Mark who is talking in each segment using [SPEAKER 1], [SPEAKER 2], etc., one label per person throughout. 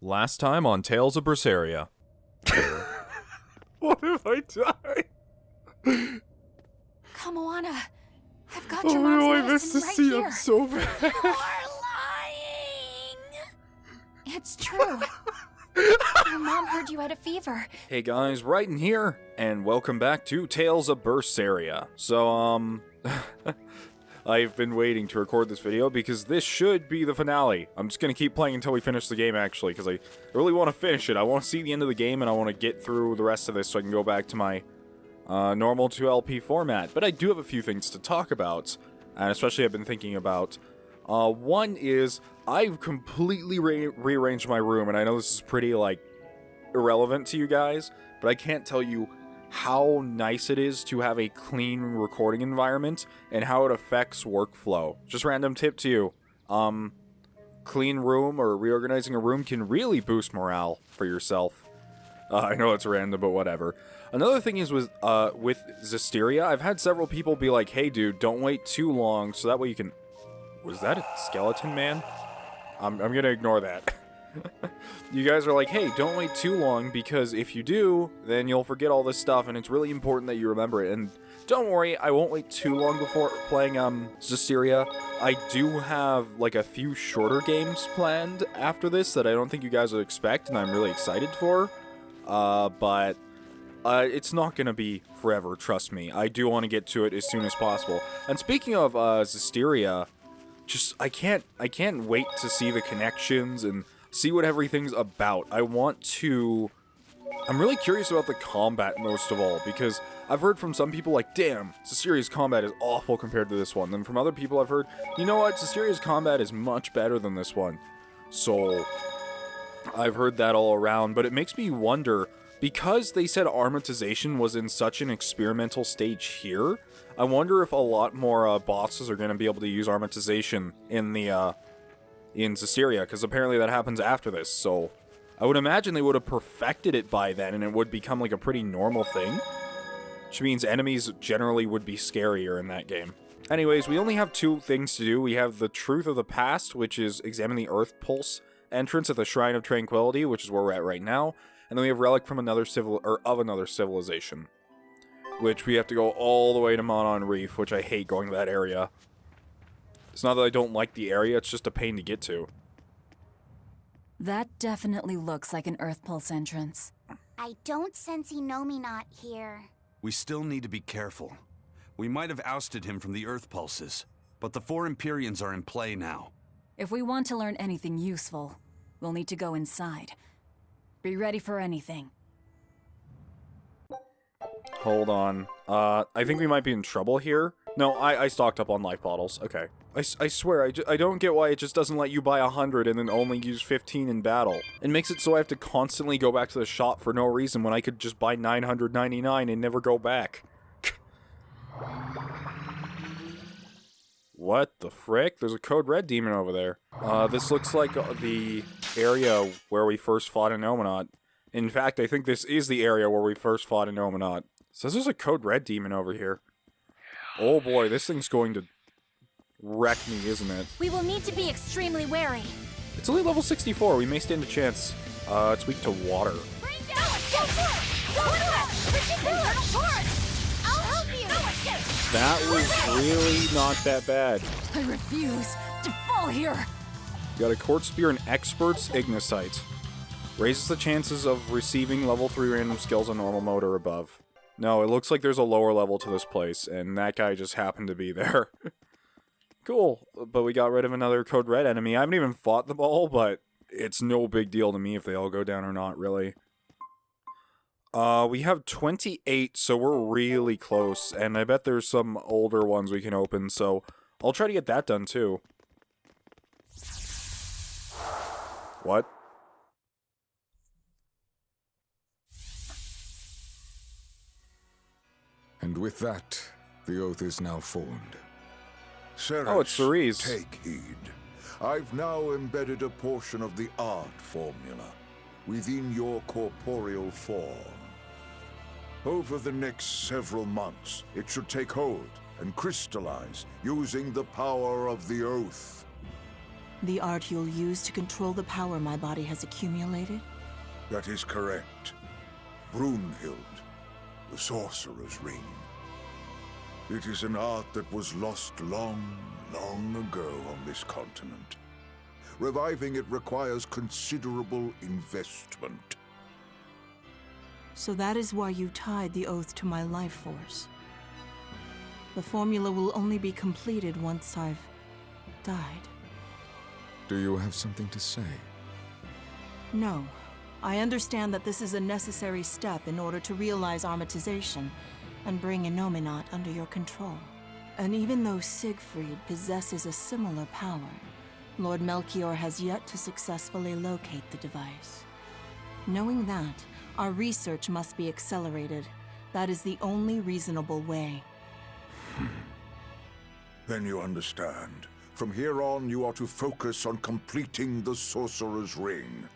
[SPEAKER 1] Last time on Tales of Berseria.
[SPEAKER 2] What if I die?
[SPEAKER 3] Come on, I've got
[SPEAKER 2] Oh
[SPEAKER 3] your
[SPEAKER 2] no, I
[SPEAKER 3] mom's
[SPEAKER 2] missed the
[SPEAKER 3] medicine
[SPEAKER 2] scene.
[SPEAKER 3] right
[SPEAKER 2] I'm so bad.
[SPEAKER 3] here. You're lying! It's true. Your mom heard you had a fever.
[SPEAKER 1] Hey guys, Ryden here, and welcome back to Tales of Berseria. So, I've been waiting to record this video because this should be the finale. I'm just gonna keep playing until we finish the game, actually, because I really want to finish it. I want to see the end of the game, and I want to get through the rest of this so I can go back to my normal 2LP format. But I do have a few things to talk about, and especially I've been thinking about. One is, I've completely rearranged my room, and I know this is pretty, irrelevant to you guys, but I can't tell you how nice it is to have a clean recording environment and how it affects workflow. Just random tip to you. Clean room or reorganizing a room can really boost morale for yourself. I know it's random, but whatever. Another thing is with Zestiria, I've had several people be like, hey dude, don't wait too long so that way you can... Was that a skeleton man? I'm gonna ignore that. You guys are like, hey, don't wait too long, because if you do, then you'll forget all this stuff, and it's really important that you remember it. And don't worry, I won't wait too long before playing Zestiria. I do have a few shorter games planned after this that I don't think you guys would expect, and I'm really excited for. But it's not gonna be forever, trust me. I do want to get to it as soon as possible. And speaking of Zestiria, I can't wait to see the connections and see what everything's about. I'm really curious about the combat most of all, because I've heard from some people damn, Zestiria's combat is awful compared to this one. Then from other people I've heard, you know what, Zestiria's combat is much better than this one. So, I've heard that all around, but it makes me wonder, because they said armatization was in such an experimental stage here, I wonder if a lot more bosses are going to be able to use armatization in Zestiria, because apparently that happens after this, so I would imagine they would have perfected it by then, and it would become a pretty normal thing, which means enemies generally would be scarier in that game. Anyways, we only have two things to do. We have the Truth of the Past, which is examine the Earth Pulse entrance at the Shrine of Tranquility, which is where we're at right now, and then we have Relic from another civilization, which we have to go all the way to Monon Reef, which I hate going to that area. It's not that I don't like the area, it's just a pain to get to.
[SPEAKER 3] That definitely looks like an Earth Pulse entrance.
[SPEAKER 4] I don't sense Inominet here.
[SPEAKER 5] We still need to be careful. We might have ousted him from the Earth Pulses, but the 4 Empyreans are in play now.
[SPEAKER 3] If we want to learn anything useful, we'll need to go inside. Be ready for anything.
[SPEAKER 1] Hold on. I think we might be in trouble here. No, I stocked up on life bottles. Okay. I swear, I don't get why it just doesn't let you buy 100 and then only use 15 in battle. It makes it so I have to constantly go back to the shop for no reason when I could just buy 999 and never go back. What the frick? There's a Code Red demon over there. This looks like the area where we first fought Inominat. In fact, I think this is the area where we first fought Inominat. So there's a Code Red demon over here. Oh boy, this thing's going to wreck me, isn't it?
[SPEAKER 4] We will need to be extremely wary.
[SPEAKER 1] It's only level 64. We may stand a chance. It's weak to water.
[SPEAKER 4] Bring down! Go for it! Go for it! Infernal torrent! I'll help you!
[SPEAKER 1] That was really not that bad.
[SPEAKER 3] I refuse to fall here!
[SPEAKER 1] You got a Court Spear and Expert's Ignicite. Raises the chances of receiving level 3 random skills on normal mode or above. No, it looks like there's a lower level to this place, and that guy just happened to be there. Cool, but we got rid of another Code Red enemy. I haven't even fought them all, but it's no big deal to me if they all go down or not, really. We have 28, so we're really close, and I bet there's some older ones we can open, so I'll try to get that done, too. What?
[SPEAKER 6] And with that, the oath is now formed.
[SPEAKER 1] Oh, it's Cerise.
[SPEAKER 7] Take heed. I've now embedded a portion of the art formula within your corporeal form. Over the next several months, it should take hold and crystallize using the power of the oath.
[SPEAKER 8] The art you'll use to control the power my body has accumulated?
[SPEAKER 7] That is correct. Brunhild, the Sorcerer's Ring. It is an art that was lost long, long ago on this continent. Reviving it requires considerable investment.
[SPEAKER 8] So that is why you tied the oath to my life force. The formula will only be completed once I've died.
[SPEAKER 6] Do you have something to say?
[SPEAKER 8] No. I understand that this is a necessary step in order to realize armatization and bring Innominat under your control. And even though Siegfried possesses a similar power, Lord Melchior has yet to successfully locate the device. Knowing that, our research must be accelerated. That is the only reasonable way.
[SPEAKER 7] Then you understand. From here on, you are to focus on completing the Sorcerer's Ring.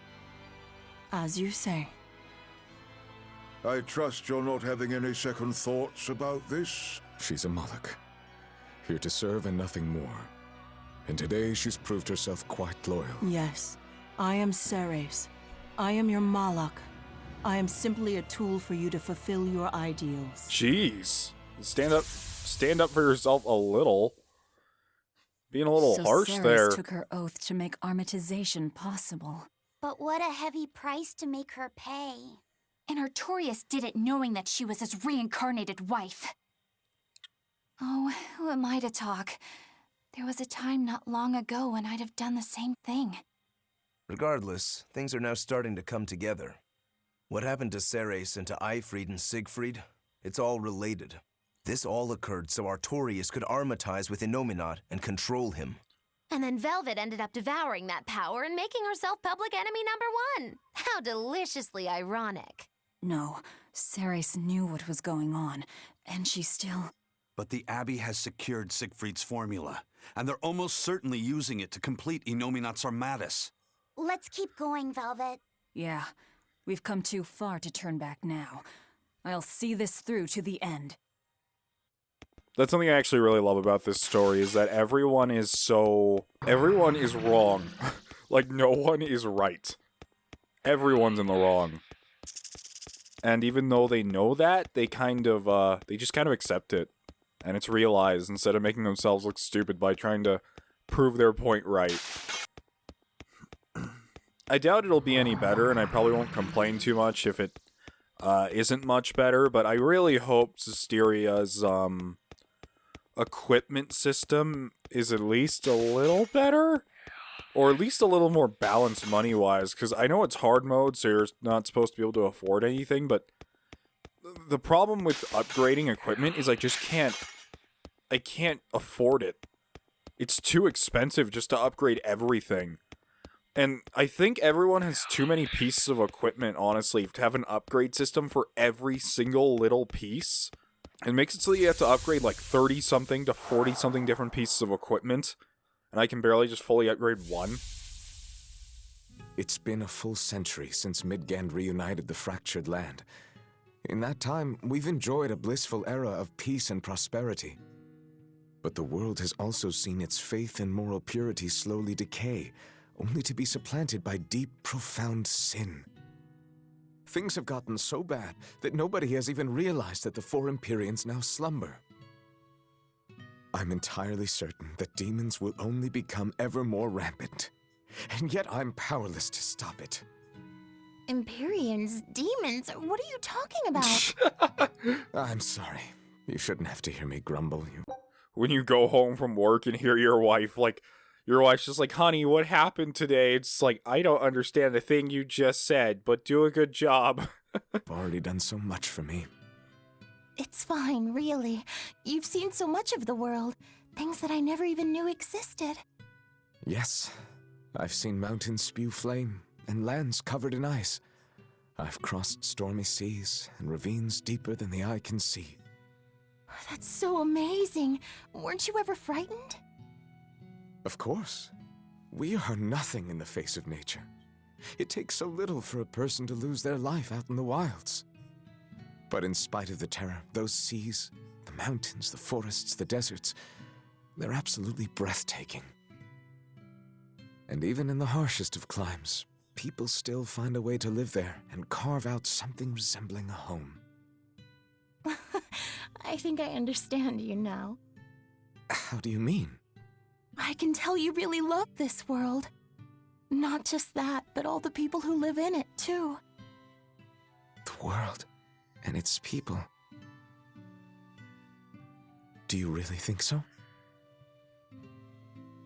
[SPEAKER 8] As you say.
[SPEAKER 7] I trust you're not having any second thoughts about this?
[SPEAKER 6] She's a Malak, here to serve and nothing more. And today she's proved herself quite loyal.
[SPEAKER 8] Yes, I am Ceres. I am your Malak. I am simply a tool for you to fulfill your ideals.
[SPEAKER 1] Jeez. Stand up for yourself a little. Being a little harsh
[SPEAKER 3] Ceres
[SPEAKER 1] there.
[SPEAKER 3] took her oath to make armatization possible.
[SPEAKER 4] But what a heavy price to make her pay.
[SPEAKER 3] And Artorias did it knowing that she was his reincarnated wife. Oh, who am I to talk? There was a time not long ago when I'd have done the same thing.
[SPEAKER 2] Regardless, things are now starting to come together. What happened to Ceres and to Eifried and Siegfried? It's all related. This all occurred so Artorias could armatize with Innominat and control him.
[SPEAKER 4] And then Velvet ended up devouring that power and making herself public enemy #1. How deliciously ironic.
[SPEAKER 3] No, Ceres knew what was going on, and she still...
[SPEAKER 5] But the Abbey has secured Siegfried's formula, and they're almost certainly using it to complete Innominat's Armatus.
[SPEAKER 4] Let's keep going, Velvet.
[SPEAKER 3] Yeah, we've come too far to turn back now. I'll see this through to the end.
[SPEAKER 1] That's something I actually really love about this story, is that everyone is wrong. Like, no one is right. Everyone's in the wrong. And even though they know that, they just kind of accept it. And it's realized, instead of making themselves look stupid by trying to prove their point right. I doubt it'll be any better, and I probably won't complain too much if it isn't much better, but I really hope Zestiria's equipment system is at least a little better, or at least a little more balanced money-wise, because I know it's hard mode, so you're not supposed to be able to afford anything, but the problem with upgrading equipment is I can't afford it. It's too expensive just to upgrade everything. And I think everyone has too many pieces of equipment, honestly, to have an upgrade system for every single little piece. It makes it so you have to upgrade like 30-something to 40-something different pieces of equipment, and I can barely just fully upgrade one.
[SPEAKER 6] It's been a full century since Midgand reunited the fractured land. In that time, we've enjoyed a blissful era of peace and prosperity. But the world has also seen its faith and moral purity slowly decay, only to be supplanted by deep, profound sin. Things have gotten so bad that nobody has even realized that the four Empyreans now slumber. I'm entirely certain that demons will only become ever more rampant, and yet I'm powerless to stop it.
[SPEAKER 4] Empyreans? Demons? What are you talking about?
[SPEAKER 6] I'm sorry. You shouldn't have to hear me grumble.
[SPEAKER 1] When you go home from work and hear your wife's just like, honey, what happened today? It's like, I don't understand the thing you just said, but do a good job.
[SPEAKER 6] You've already done so much for me.
[SPEAKER 4] It's fine, really. You've seen so much of the world. Things that I never even knew existed.
[SPEAKER 6] Yes. I've seen mountains spew flame and lands covered in ice. I've crossed stormy seas and ravines deeper than the eye can see.
[SPEAKER 4] That's so amazing. Weren't you ever frightened?
[SPEAKER 6] Of course. We are nothing in the face of nature. It takes so little for a person to lose their life out in the wilds. But in spite of the terror, those seas, the mountains, the forests, the deserts, they're absolutely breathtaking. And even in the harshest of climes, people still find a way to live there and carve out something resembling a home.
[SPEAKER 8] I think I understand you now.
[SPEAKER 6] How do you mean?
[SPEAKER 8] I can tell you really love this world. Not just that, but all the people who live in it, too.
[SPEAKER 6] The world and its people. Do you really think so?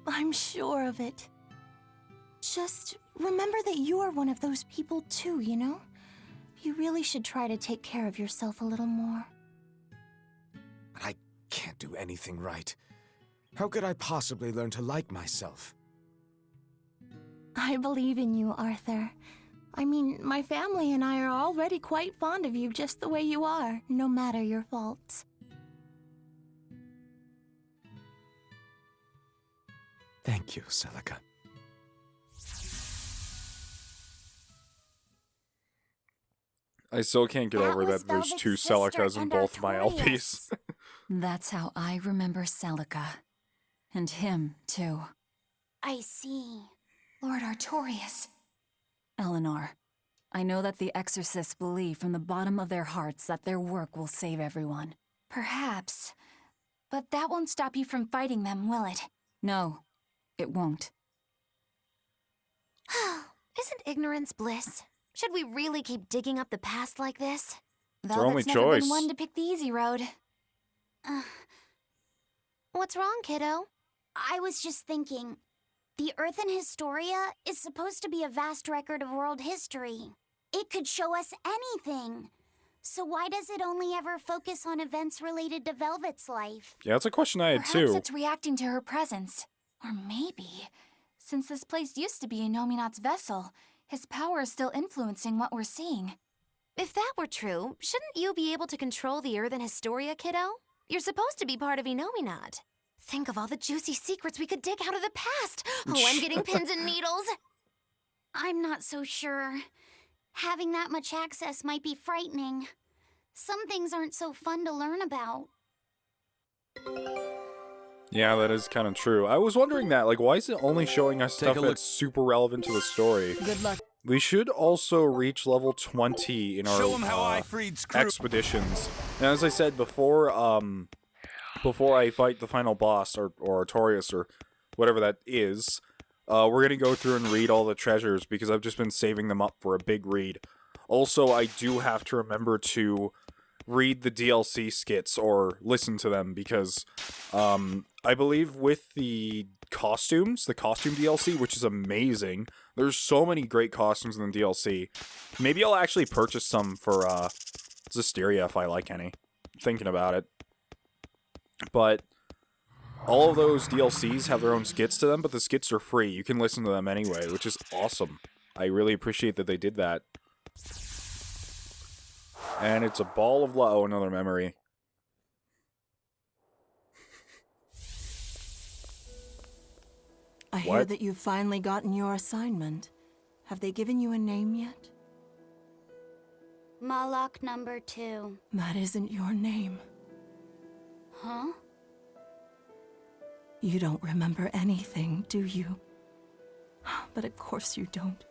[SPEAKER 8] I'm sure of it. Just remember that you are one of those people too, you know? You really should try to take care of yourself a little more.
[SPEAKER 6] But I can't do anything right. How could I possibly learn to like myself?
[SPEAKER 8] I believe in you, Arthur. I mean, my family and I are already quite fond of you just the way you are, no matter your faults.
[SPEAKER 6] Thank you, Celica.
[SPEAKER 1] I still can't get over that there's
[SPEAKER 3] Velvet's
[SPEAKER 1] two
[SPEAKER 3] sister
[SPEAKER 1] Celicas in
[SPEAKER 3] and
[SPEAKER 1] both my
[SPEAKER 3] Artorias.
[SPEAKER 1] LPs.
[SPEAKER 9] That's how I remember Celica. And him, too.
[SPEAKER 3] I see. Lord Artorias.
[SPEAKER 9] Eleanor, I know that the Exorcists believe from the bottom of their hearts that their work will save everyone.
[SPEAKER 3] Perhaps. But that won't stop you from fighting them, will it?
[SPEAKER 9] No, it won't.
[SPEAKER 4] Isn't ignorance bliss? Should we really keep digging up the past like this?
[SPEAKER 1] It's our only
[SPEAKER 3] Velvet's never
[SPEAKER 1] choice.
[SPEAKER 3] been one to pick the easy road.
[SPEAKER 4] What's wrong, kiddo?
[SPEAKER 10] I was just thinking, the Earth in Historia is supposed to be a vast record of world history. It could show us anything. So why does it only ever focus on events related to Velvet's life?
[SPEAKER 1] Yeah, that's a question I had
[SPEAKER 3] Perhaps
[SPEAKER 1] too.
[SPEAKER 3] it's reacting to her presence. Or maybe, since this place used to be Innominat's vessel, his power is still influencing what we're seeing.
[SPEAKER 4] If that were true, shouldn't you be able to control the Earth in Historia, kiddo? You're supposed to be part of Innominat. Think of all the juicy secrets we could dig out of the past. Oh, I'm getting pins and needles.
[SPEAKER 10] I'm not so sure. Having that much access might be frightening. Some things aren't so fun to learn about.
[SPEAKER 1] Yeah, that is kind of true. I was wondering that, like, why is it only showing us
[SPEAKER 5] Take
[SPEAKER 1] stuff
[SPEAKER 5] a look.
[SPEAKER 1] that's super relevant to the story?
[SPEAKER 9] Good luck.
[SPEAKER 1] We should also reach level 20 in
[SPEAKER 5] Show
[SPEAKER 1] our
[SPEAKER 5] 'em how I freed crew.
[SPEAKER 1] expeditions. And as I said before, before I fight the final boss, or Artorias, or whatever that is, we're gonna go through and read all the treasures, because I've just been saving them up for a big read. Also, I do have to remember to read the DLC skits, or listen to them, because, I believe with the costume DLC, which is amazing, there's so many great costumes in the DLC. Maybe I'll actually purchase some for, Zestiria if I like any. Thinking about it. But all of those DLCs have their own skits to them, but the skits are free. You can listen to them anyway, which is awesome. I really appreciate that they did that. And it's a ball of oh, another memory.
[SPEAKER 8] I hear
[SPEAKER 1] What?
[SPEAKER 8] that you've finally gotten your assignment. Have they given you a name yet?
[SPEAKER 10] Malak number 2.
[SPEAKER 8] That isn't your name.
[SPEAKER 10] Huh?
[SPEAKER 8] You don't remember anything, do you? But of course you don't.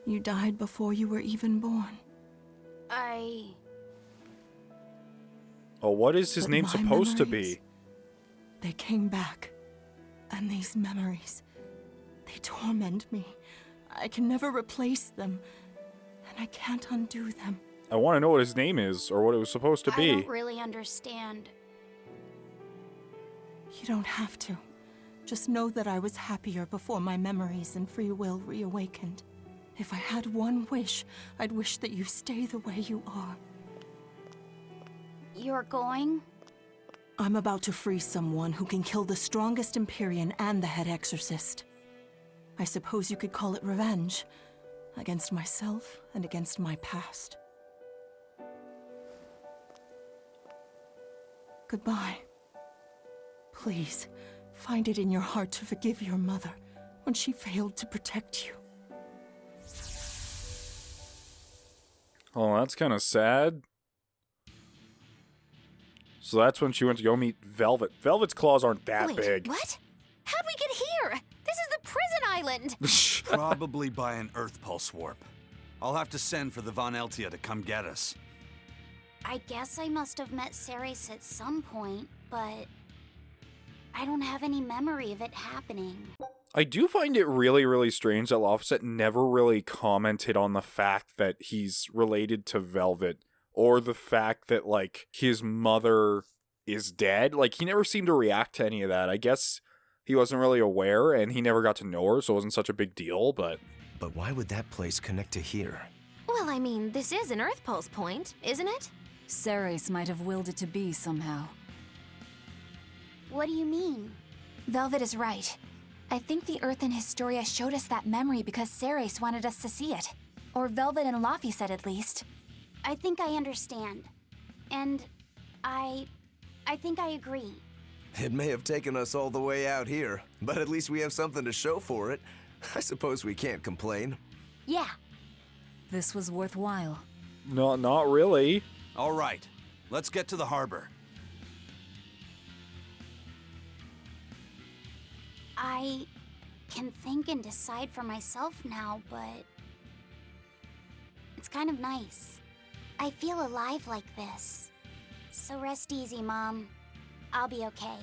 [SPEAKER 8] You died before you were even born.
[SPEAKER 1] Oh, what is his
[SPEAKER 8] But
[SPEAKER 1] name
[SPEAKER 8] my
[SPEAKER 1] supposed to
[SPEAKER 8] memories,
[SPEAKER 1] be?
[SPEAKER 8] They came back. And these memories, they torment me. I can never replace them. And I can't undo them.
[SPEAKER 1] I want to know what his name is, or what it was supposed to
[SPEAKER 10] I
[SPEAKER 1] be.
[SPEAKER 10] don't really understand.
[SPEAKER 8] You don't have to. Just know that I was happier before my memories and free will reawakened. If I had one wish, I'd wish that you stay the way you are.
[SPEAKER 10] You're going?
[SPEAKER 8] I'm about to free someone who can kill the strongest Empyrean and the head Exorcist. I suppose you could call it revenge. Against myself and against my past. Goodbye. Please, find it in your heart to forgive your mother when she failed to protect you.
[SPEAKER 1] Oh, that's kind of sad. So that's when she went to go meet Velvet. Velvet's claws aren't that
[SPEAKER 4] Wait,
[SPEAKER 1] big.
[SPEAKER 4] what? How'd we get here? This is the prison island?
[SPEAKER 5] Probably by an Earth Pulse warp. I'll have to send for the Von Eltia to come get us.
[SPEAKER 10] I guess I must have met Ceres at some point, but I don't have any memory of it happening.
[SPEAKER 1] I do find it really, really strange that Lofset never really commented on the fact that he's related to Velvet, or the fact that, like, his mother is dead. Like, he never seemed to react to any of that. I guess he wasn't really aware, and he never got to know her, so it wasn't such a big deal, but...
[SPEAKER 2] But why would that place connect to here?
[SPEAKER 4] Well, I mean, this is an Earth Pulse point, isn't it?
[SPEAKER 9] Ceres might have willed it to be somehow.
[SPEAKER 10] What do you mean?
[SPEAKER 3] Velvet is right. I think the Earth in Historia showed us that memory because Ceres wanted us to see it. Or Velvet and Laffy said, at least.
[SPEAKER 10] I think I understand. And I think I agree.
[SPEAKER 2] It may have taken us all the way out here, but at least we have something to show for it. I suppose we can't complain.
[SPEAKER 10] Yeah.
[SPEAKER 9] This was worthwhile.
[SPEAKER 1] No, not really.
[SPEAKER 5] All right, let's get to the harbor.
[SPEAKER 10] I can think and decide for myself now, but it's kind of nice. I feel alive like this. So rest easy, Mom. I'll be okay.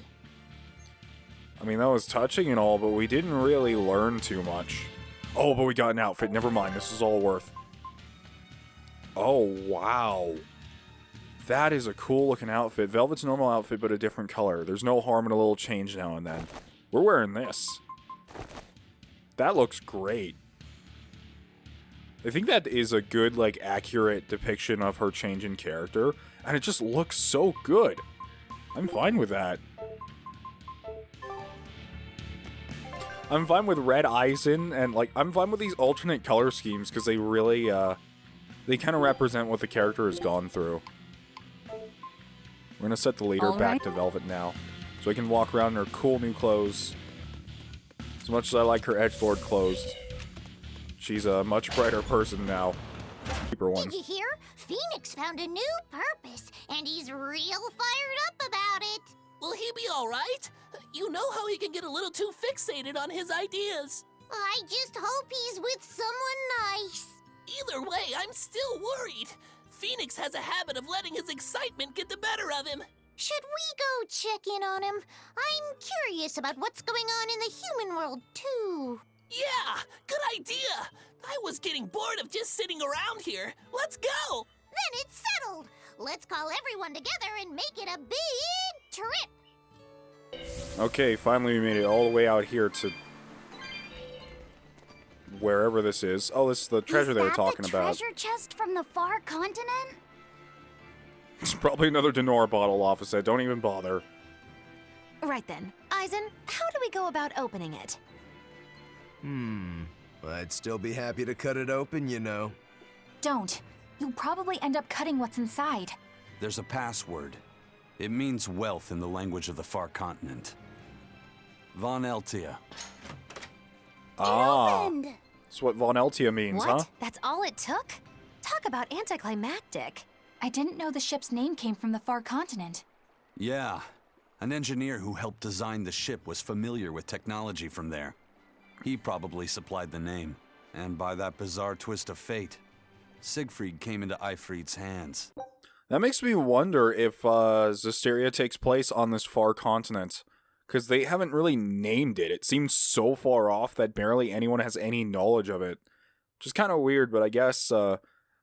[SPEAKER 1] I mean, that was touching and all, but we didn't really learn too much. Oh, but we got an outfit. Never mind, this is all worth. Oh, wow. That is a cool looking outfit. Velvet's normal outfit, but a different color. There's no harm in a little change now and then. We're wearing this. That looks great. I think that is a good, like, accurate depiction of her change in character. And it just looks so good. I'm fine with that. I'm fine with red Eisen, and, like, I'm fine with these alternate color schemes, because they really, they kind of represent what the character has gone through. We're gonna set the leader back to Velvet now, so I can walk around in her cool new clothes. As much as I like her edgelord clothes, she's a much brighter person now. Keep her one.
[SPEAKER 10] Did you hear? Phoenix found a new purpose, and he's real fired up about it.
[SPEAKER 11] Will he be all right? You know how he can get a little too fixated on his ideas.
[SPEAKER 10] I just hope he's with someone nice.
[SPEAKER 11] Either way, I'm still worried. Phoenix has a habit of letting his excitement get the better of him.
[SPEAKER 10] Should we go check in on him? I'm curious about what's going on in the human world, too.
[SPEAKER 11] Yeah, good idea. I was getting bored of just sitting around here. Let's go.
[SPEAKER 10] Then it's settled. Let's call everyone together and make it a big trip.
[SPEAKER 1] Okay, finally we made it all the way out here to wherever this is. Oh, this is the treasure they were talking about.
[SPEAKER 10] Is that the treasure chest from the far continent?
[SPEAKER 1] It's probably another Denora bottle, officer. Don't even bother.
[SPEAKER 4] Right then. Eisen, how do we go about opening it?
[SPEAKER 2] I'd still be happy to cut it open, you know.
[SPEAKER 3] Don't. You'll probably end up cutting what's inside.
[SPEAKER 5] There's a password. It means wealth in the language of the far continent. Von Eltia.
[SPEAKER 1] Ah,
[SPEAKER 10] Opened.
[SPEAKER 1] that's what Von Eltia means,
[SPEAKER 4] What?
[SPEAKER 1] huh?
[SPEAKER 4] That's all it took? Talk about anticlimactic.
[SPEAKER 3] I didn't know the ship's name came from the far continent.
[SPEAKER 5] Yeah. An engineer who helped design the ship was familiar with technology from there. He probably supplied the name. And by that bizarre twist of fate, Siegfried came into Eifried's hands.
[SPEAKER 1] That makes me wonder if Zestiria takes place on this far continent. Because they haven't really named it. It seems so far off that barely anyone has any knowledge of it. Which is kind of weird, but I guess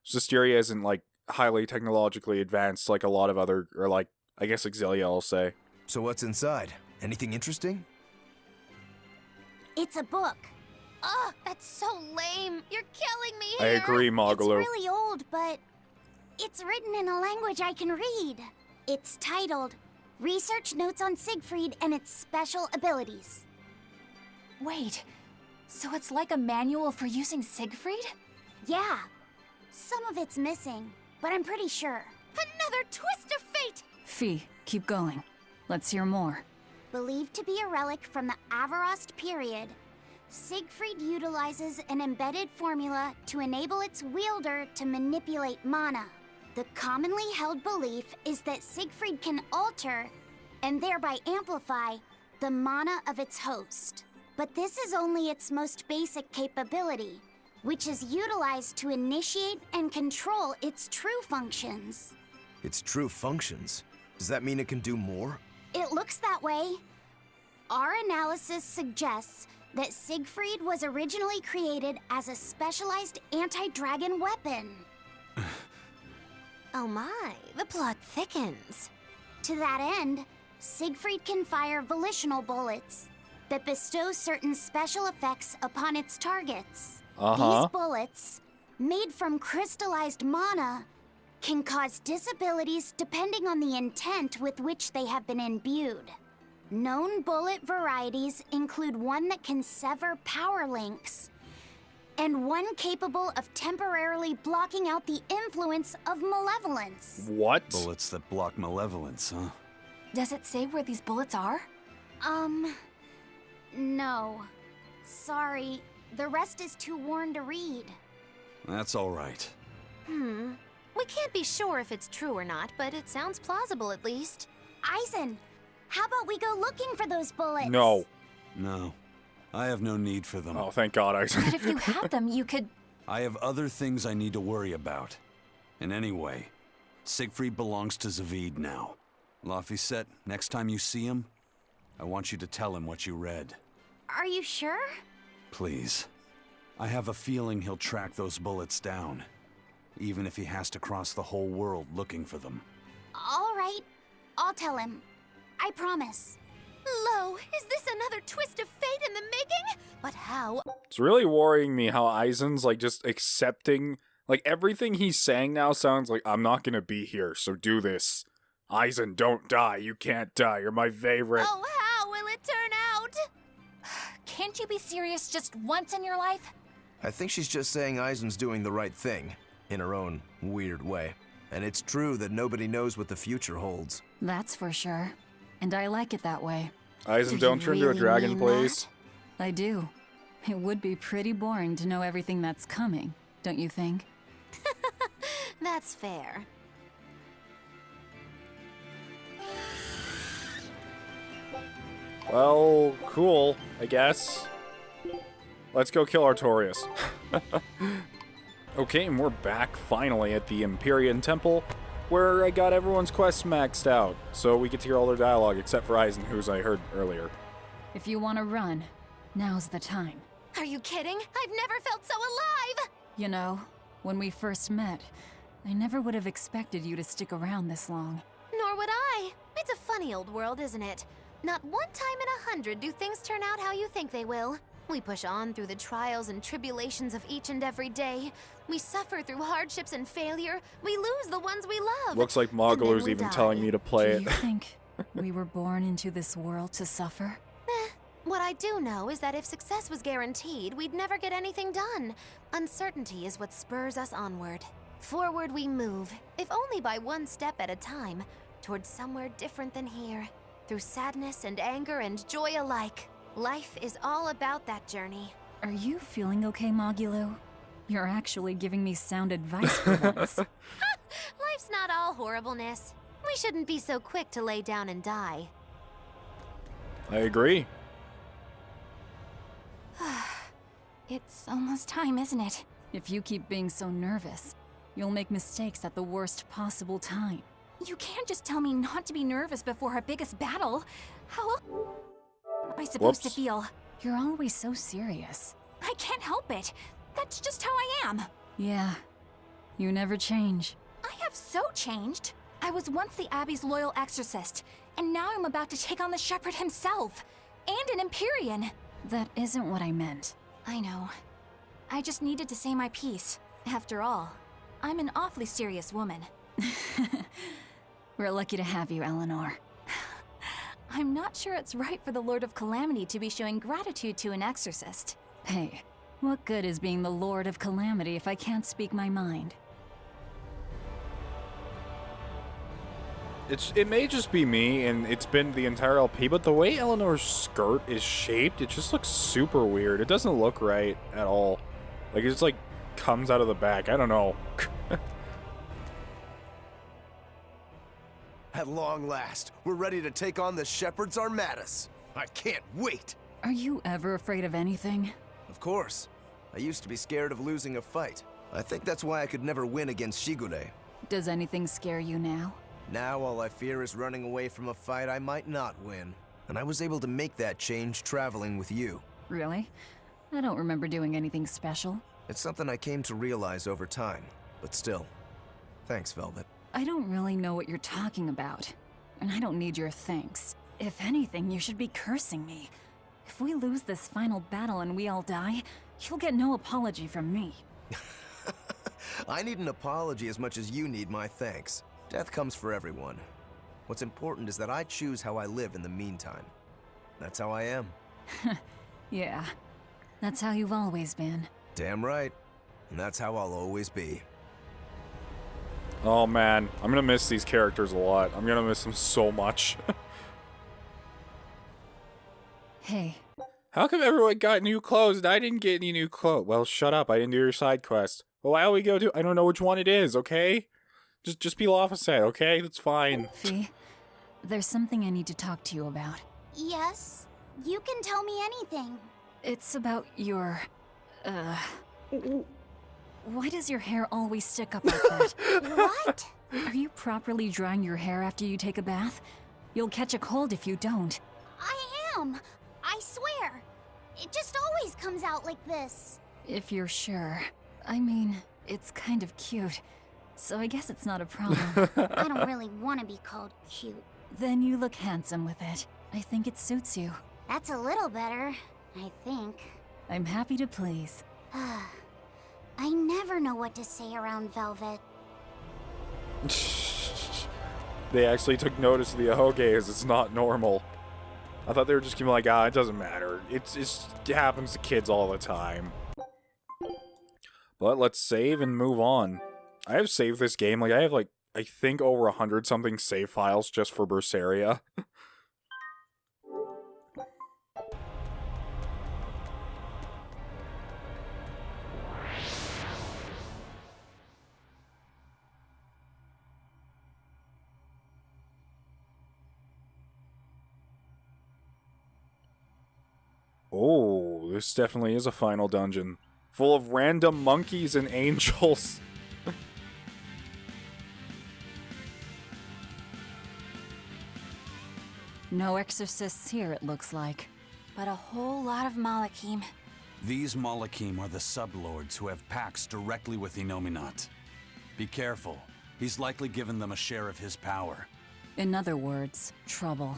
[SPEAKER 1] Zestiria isn't, like, highly technologically advanced like a lot of other, or like, I guess Exilia will say.
[SPEAKER 2] So what's inside? Anything interesting?
[SPEAKER 10] It's a book.
[SPEAKER 4] Ugh, that's so lame. You're killing me
[SPEAKER 1] I
[SPEAKER 4] here.
[SPEAKER 1] agree, Magalu.
[SPEAKER 10] It's really old, but it's written in a language I can read. It's titled Research Notes on Siegfried and Its Special Abilities.
[SPEAKER 3] Wait, so it's like a manual for using Siegfried?
[SPEAKER 10] Yeah. Some of it's missing, but I'm pretty sure.
[SPEAKER 4] Another twist of fate.
[SPEAKER 9] Fee, keep going. Let's hear more.
[SPEAKER 10] Believed to be a relic from the Avarost period, Siegfried utilizes an embedded formula to enable its wielder to manipulate mana. The commonly held belief is that Siegfried can alter, and thereby amplify, the mana of its host. But this is only its most basic capability, which is utilized to initiate and control its true functions.
[SPEAKER 2] Its true functions? Does that mean it can do more?
[SPEAKER 10] It looks that way. Our analysis suggests that Siegfried was originally created as a specialized anti-dragon weapon.
[SPEAKER 4] Oh my, the plot thickens.
[SPEAKER 10] To that end, Siegfried can fire volitional bullets that bestow certain special effects upon its targets. These bullets, made from crystallized mana, can cause disabilities depending on the intent with which they have been imbued. Known bullet varieties include one that can sever power links, and one capable of temporarily blocking out the influence of malevolence.
[SPEAKER 1] What?
[SPEAKER 5] Bullets that block malevolence, huh?
[SPEAKER 3] Does it say where these bullets are?
[SPEAKER 10] No. Sorry, the rest is too worn to read.
[SPEAKER 5] That's all right.
[SPEAKER 4] We can't be sure if it's true or not, but it sounds plausible at least.
[SPEAKER 10] Eisen, how about we go looking for those bullets?
[SPEAKER 1] No.
[SPEAKER 5] No, I have no need for them.
[SPEAKER 1] Oh, thank God, Isaac.
[SPEAKER 3] But if you had them, you could...
[SPEAKER 5] I have other things I need to worry about. And anyway, Siegfried belongs to Zavid now. Laphicet, next time you see him, I want you to tell him what you read.
[SPEAKER 10] Are you sure?
[SPEAKER 5] Please. I have a feeling he'll track those bullets down, even if he has to cross the whole world looking for them.
[SPEAKER 10] All right, I'll tell him. I promise.
[SPEAKER 4] Lo, is this another twist of fate in the making? But how?
[SPEAKER 1] It's really worrying me how Eisen's like just accepting, like everything he's saying now sounds like, I'm not gonna be here, so do this. Eisen, don't die. You can't die. You're my favorite.
[SPEAKER 4] Oh, how will it turn out?
[SPEAKER 3] Can't you be serious just once in your life?
[SPEAKER 2] I think she's just saying Eisen's doing the right thing, in her own weird way. And it's true that nobody knows what the future holds.
[SPEAKER 9] That's for sure. And I like it that way.
[SPEAKER 1] Eisen,
[SPEAKER 10] Do you
[SPEAKER 1] don't turn into a
[SPEAKER 10] really
[SPEAKER 1] dragon,
[SPEAKER 10] mean
[SPEAKER 1] please.
[SPEAKER 9] I do. It would be pretty boring to know everything that's coming, don't you think?
[SPEAKER 4] That's fair.
[SPEAKER 1] Well, cool, I guess. Let's go kill Artorias. Okay, and we're back finally at the Empyrean Temple, where I got everyone's quests maxed out, so we get to hear all their dialogue except for Eisen, whose I heard earlier.
[SPEAKER 9] If you want to run, now's the time.
[SPEAKER 4] Are you kidding? I've never felt so alive!
[SPEAKER 9] You know, when we first met, I never would have expected you to stick around this long.
[SPEAKER 4] Nor would I. It's a funny old world, isn't it? Not one time in 100 do things turn out how you think they will. We push on through the trials and tribulations of each and every day. We suffer through hardships and failure. We lose the ones we love.
[SPEAKER 1] Looks like
[SPEAKER 4] And then
[SPEAKER 1] Mogulur's
[SPEAKER 4] we
[SPEAKER 1] even
[SPEAKER 4] die.
[SPEAKER 1] telling me to play
[SPEAKER 9] Do you
[SPEAKER 1] it.
[SPEAKER 9] think we were born into this world to suffer?
[SPEAKER 4] What I do know is that if success was guaranteed, we'd never get anything done. Uncertainty is what spurs us onward. Forward we move, if only by one step at a time, towards somewhere different than here. Through sadness and anger and joy alike. Life is all about that journey.
[SPEAKER 9] Are you feeling okay, Mogulu? You're actually giving me sound advice for once.
[SPEAKER 4] Life's not all horribleness. We shouldn't be so quick to lay down and die.
[SPEAKER 1] I agree.
[SPEAKER 3] It's almost time, isn't it?
[SPEAKER 9] If you keep being so nervous, you'll make mistakes at the worst possible time.
[SPEAKER 3] You can't just tell me not to be nervous before our biggest battle. How am I supposed to
[SPEAKER 1] Whoops.
[SPEAKER 3] feel?
[SPEAKER 9] You're always so serious.
[SPEAKER 3] I can't help it. That's just how I am.
[SPEAKER 9] Yeah, you never change.
[SPEAKER 3] I have so changed. I was once the Abbey's loyal exorcist, and now I'm about to take on the Shepherd himself, and an Empyrean.
[SPEAKER 9] That isn't what I meant.
[SPEAKER 3] I know. I just needed to say my piece. After all, I'm an awfully serious woman.
[SPEAKER 9] We're lucky to have you, Eleanor.
[SPEAKER 3] I'm not sure it's right for the Lord of Calamity to be showing gratitude to an exorcist.
[SPEAKER 9] Hey, what good is being the Lord of Calamity if I can't speak my mind?
[SPEAKER 1] It may just be me, and it's been the entire LP, but the way Eleanor's skirt is shaped, it just looks super weird. It doesn't look right at all. Like, it just, like, comes out of the back. I don't know.
[SPEAKER 2] At long last, we're ready to take on the Shepherd's Armadas. I can't wait!
[SPEAKER 9] Are you ever afraid of anything?
[SPEAKER 2] Of course. I used to be scared of losing a fight. I think that's why I could never win against Shigure.
[SPEAKER 9] Does anything scare you now?
[SPEAKER 2] Now all I fear is running away from a fight I might not win. And I was able to make that change traveling with you.
[SPEAKER 9] Really? I don't remember doing anything special.
[SPEAKER 2] It's something I came to realize over time. But still, thanks, Velvet.
[SPEAKER 9] I don't really know what you're talking about. And I don't need your thanks. If anything, you should be cursing me. If we lose this final battle and we all die, you'll get no apology from me.
[SPEAKER 2] I need an apology as much as you need my thanks. Death comes for everyone. What's important is that I choose how I live in the meantime. That's how I am.
[SPEAKER 9] Yeah, that's how you've always been.
[SPEAKER 2] Damn right. And that's how I'll always be.
[SPEAKER 1] Oh man, I'm gonna miss these characters a lot. I'm gonna miss them so much.
[SPEAKER 9] Hey.
[SPEAKER 1] How come everyone got new clothes and I didn't get any new clothes? Well, shut up, I didn't do your side quest. Well, why don't we go to— I don't know which one it is, okay? Just be opposite, okay? That's fine.
[SPEAKER 9] Fee, there's something I need to talk to you about.
[SPEAKER 10] Yes? You can tell me anything.
[SPEAKER 9] It's about your... Why does your hair always stick up like that?
[SPEAKER 10] What?
[SPEAKER 9] Are you properly drying your hair after you take a bath? You'll catch a cold if you don't.
[SPEAKER 10] I am. I swear. It just always comes out like this.
[SPEAKER 9] If you're sure. I mean, it's kind of cute. So I guess it's not a problem.
[SPEAKER 10] I don't really want to be called cute.
[SPEAKER 9] Then you look handsome with it. I think it suits you.
[SPEAKER 10] That's a little better, I think.
[SPEAKER 9] I'm happy to please.
[SPEAKER 10] I never know what to say around Velvet.
[SPEAKER 1] They actually took notice of the ahoges. It's not normal. I thought they were just gonna be like, ah, it doesn't matter. It happens to kids all the time. But let's save and move on. I have saved this game. Like, I have, like, I think over 100-something save files just for Berseria. Oh, this definitely is a final dungeon. Full of random monkeys and angels.
[SPEAKER 9] No exorcists here, it looks like.
[SPEAKER 3] But a whole lot of Malakim.
[SPEAKER 5] These Malakim are the sublords who have pacts directly with Innominat. Be careful. He's likely given them a share of his power.
[SPEAKER 9] In other words, trouble.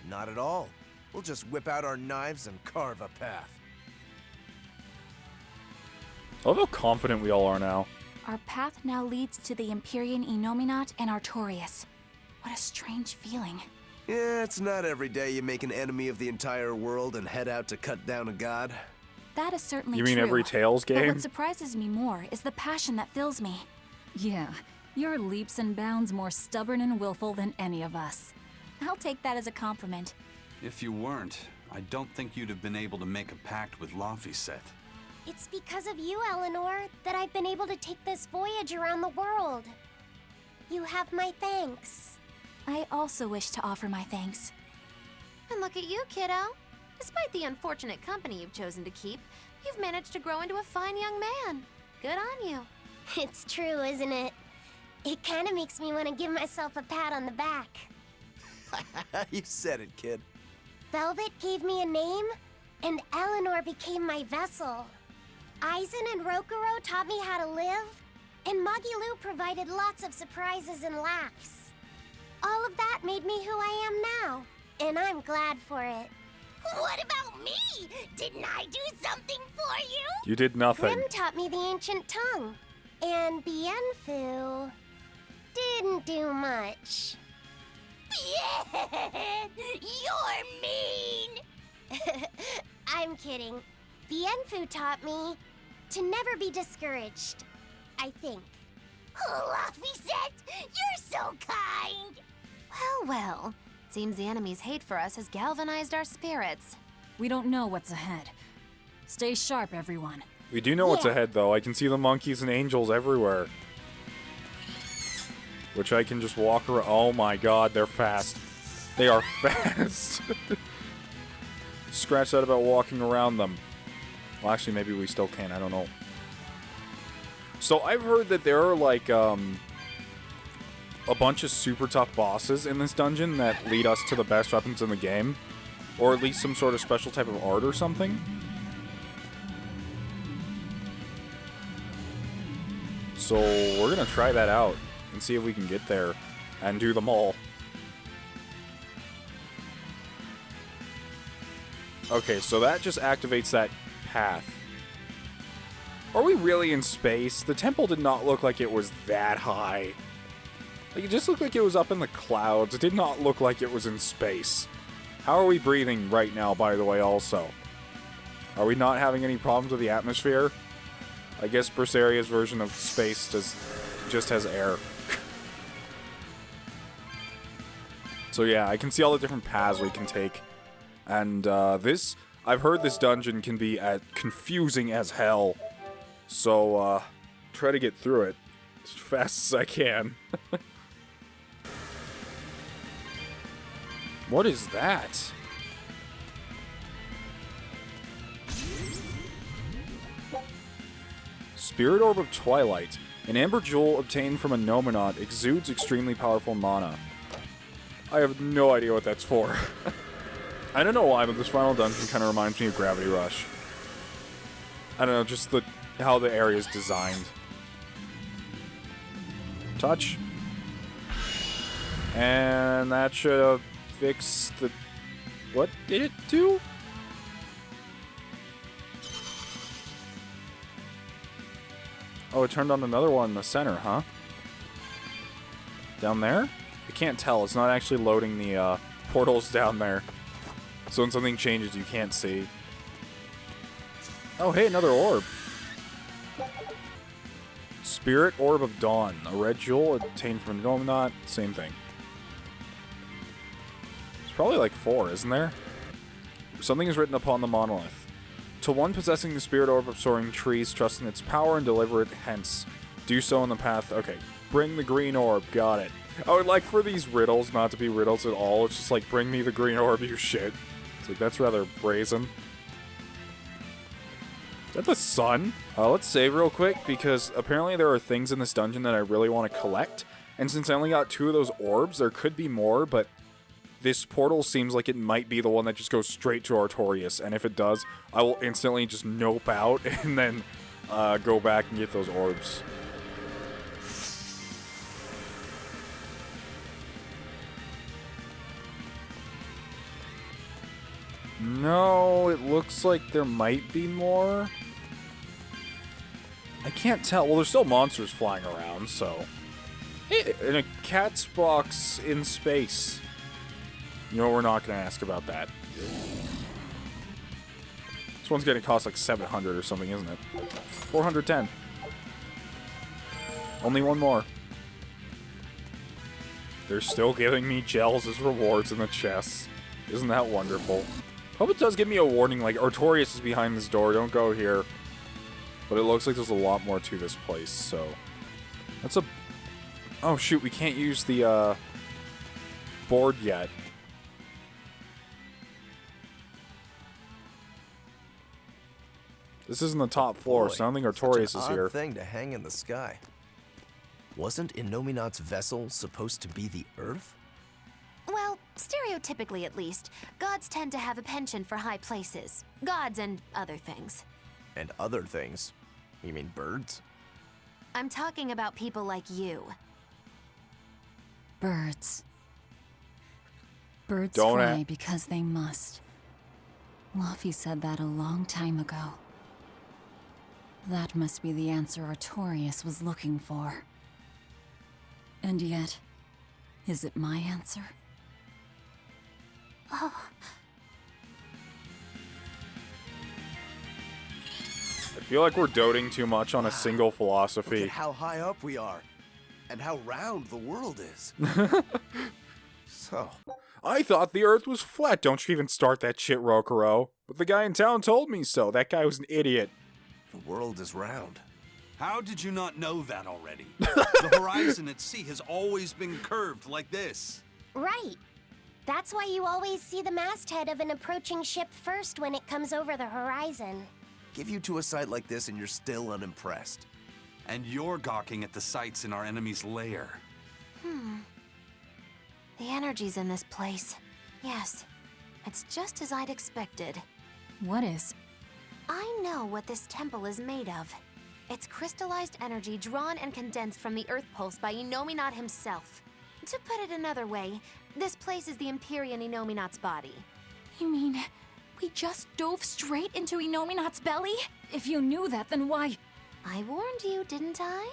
[SPEAKER 2] Not at all. We'll just whip out our knives and carve a path.
[SPEAKER 1] I love how confident we all are now.
[SPEAKER 3] Our path now leads to the Empyrean Innominat and Artorias. What a strange feeling.
[SPEAKER 2] Yeah, it's not every day you make an enemy of the entire world and head out to cut down a god.
[SPEAKER 3] That is certainly
[SPEAKER 1] You
[SPEAKER 3] true.
[SPEAKER 1] mean every Tales
[SPEAKER 3] But
[SPEAKER 1] game?
[SPEAKER 3] what surprises me more is the passion that fills me.
[SPEAKER 9] Yeah, you're leaps and bounds more stubborn and willful than any of us.
[SPEAKER 3] I'll take that as a compliment.
[SPEAKER 5] If you weren't, I don't think you'd have been able to make a pact with Laphicet.
[SPEAKER 10] It's because of you, Eleanor, that I've been able to take this voyage around the world. You have my thanks.
[SPEAKER 3] I also wish to offer my thanks.
[SPEAKER 4] And look at you, kiddo. Despite the unfortunate company you've chosen to keep, you've managed to grow into a fine young man. Good on you.
[SPEAKER 10] It's true, isn't it? It kind of makes me want to give myself a pat on the back.
[SPEAKER 2] You said it, kid.
[SPEAKER 10] Velvet gave me a name, and Eleanor became my vessel. Aizen and Rokuro taught me how to live, and Magilu provided lots of surprises and laughs. All of that made me who I am now, and I'm glad for it. What about me? Didn't I do something for you?
[SPEAKER 1] You did nothing.
[SPEAKER 10] Grim taught me the ancient tongue, and Bienfu didn't do much. You're mean! I'm kidding. Bienfu taught me to never be discouraged, I think. Laphicet, you're so kind!
[SPEAKER 4] Well, well. Seems the enemy's hate for us has galvanized our spirits.
[SPEAKER 9] We don't know what's ahead. Stay sharp, everyone.
[SPEAKER 1] We do know what's
[SPEAKER 10] Yeah.
[SPEAKER 1] ahead, though. I can see the monkeys and angels everywhere. Which I can just walk around. Oh my god, they're fast. They are fast. scratch that about walking around them. Well, actually, maybe we still can. I don't know. So I've heard that there are, like, a bunch of super tough bosses in this dungeon that lead us to the best weapons in the game. Or at least some sort of special type of art or something. So we're gonna try that out and see if we can get there and do them all. Okay, so that just activates that path. Are we really in space? The temple did not look like it was that high. Like, it just looked like it was up in the clouds. It did not look like it was in space. How are we breathing right now, by the way, also? Are we not having any problems with the atmosphere? I guess Berseria's version of space just has air. So yeah, I can see all the different paths we can take. And I've heard this dungeon can be confusing as hell. So, try to get through it as fast as I can. What is that? Spirit Orb of Twilight. An amber jewel obtained from a Nominaut exudes extremely powerful mana. I have no idea what that's for. I don't know why, but this final dungeon kind of reminds me of Gravity Rush. I don't know, just how the area is designed. Touch. And that should have fixed the... What did it do? Oh, it turned on another one in the center, huh? Down there? I can't tell. It's not actually loading the portals down there. So when something changes, you can't see. Oh, hey, another orb. Spirit Orb of Dawn. A red jewel obtained from a Nominaut. Same thing. It's probably like 4, isn't there? Something is written upon the monolith. To one possessing the Spirit Orb of Soaring Trees, trust in its power and deliver it hence. Do so in the path. Okay. Bring the green orb. Got it. I would like for these riddles not to be riddles at all. It's just like, bring me the green orb, you shit. It's like, that's rather brazen. Is that the sun? Let's save real quick, because apparently there are things in this dungeon that I really want to collect. And since I only got 2 of those orbs, there could be more, but this portal seems like it might be the one that just goes straight to Artorias. And if it does, I will instantly just nope out and then go back and get those orbs. No, it looks like there might be more. I can't tell. Well, there's still monsters flying around, so... In a cat's box in space. You know, we're not going to ask about that. This one's going to cost like 700 or something, isn't it? 410. Only one more. They're still giving me gels as rewards in the chests. Isn't that wonderful? Hope it does give me a warning, like, Artorias is behind this door, don't go here. But it looks like there's a lot more to this place, so... That's a... Oh, shoot, we can't use the, board yet. This isn't the top floor, so I don't think Artorias is here.
[SPEAKER 2] Odd thing to hang in the sky. Wasn't Innominaut's vessel supposed to be the Earth?
[SPEAKER 4] Well, stereotypically at least, gods tend to have a penchant for high places. Gods and other things.
[SPEAKER 2] And other things? You mean birds?
[SPEAKER 4] I'm talking about people like you.
[SPEAKER 9] Birds. Birds
[SPEAKER 1] Don't
[SPEAKER 9] fly because they must. Luffy said that a long time ago. That must be the answer Artorias was looking for. And yet, is it my answer?
[SPEAKER 10] Oh.
[SPEAKER 1] I feel like we're doting too much on a single
[SPEAKER 2] Look
[SPEAKER 1] philosophy.
[SPEAKER 2] at how high up we are. And how round the world is. So...
[SPEAKER 1] I thought the Earth was flat. Don't you even start that shit, Rokuro. But the guy in town told me so. That guy was an idiot.
[SPEAKER 2] The world is round.
[SPEAKER 5] How did you not know that already? The horizon at sea has always been curved like this.
[SPEAKER 10] Right. That's why you always see the masthead of an approaching ship first when it comes over the horizon.
[SPEAKER 2] Give you to a sight like this and you're still unimpressed.
[SPEAKER 5] And you're gawking at the sights in our enemy's lair.
[SPEAKER 4] The energy's in this place. Yes, it's just as I'd expected.
[SPEAKER 9] What is?
[SPEAKER 4] I know what this temple is made of. It's crystallized energy drawn and condensed from the Earth Pulse by Inominat himself. To put it another way, this place is the Empyrean Inominat's body.
[SPEAKER 3] You mean, we just dove straight into Inominat's belly?
[SPEAKER 9] If you knew that, then why?
[SPEAKER 4] I warned you, didn't I?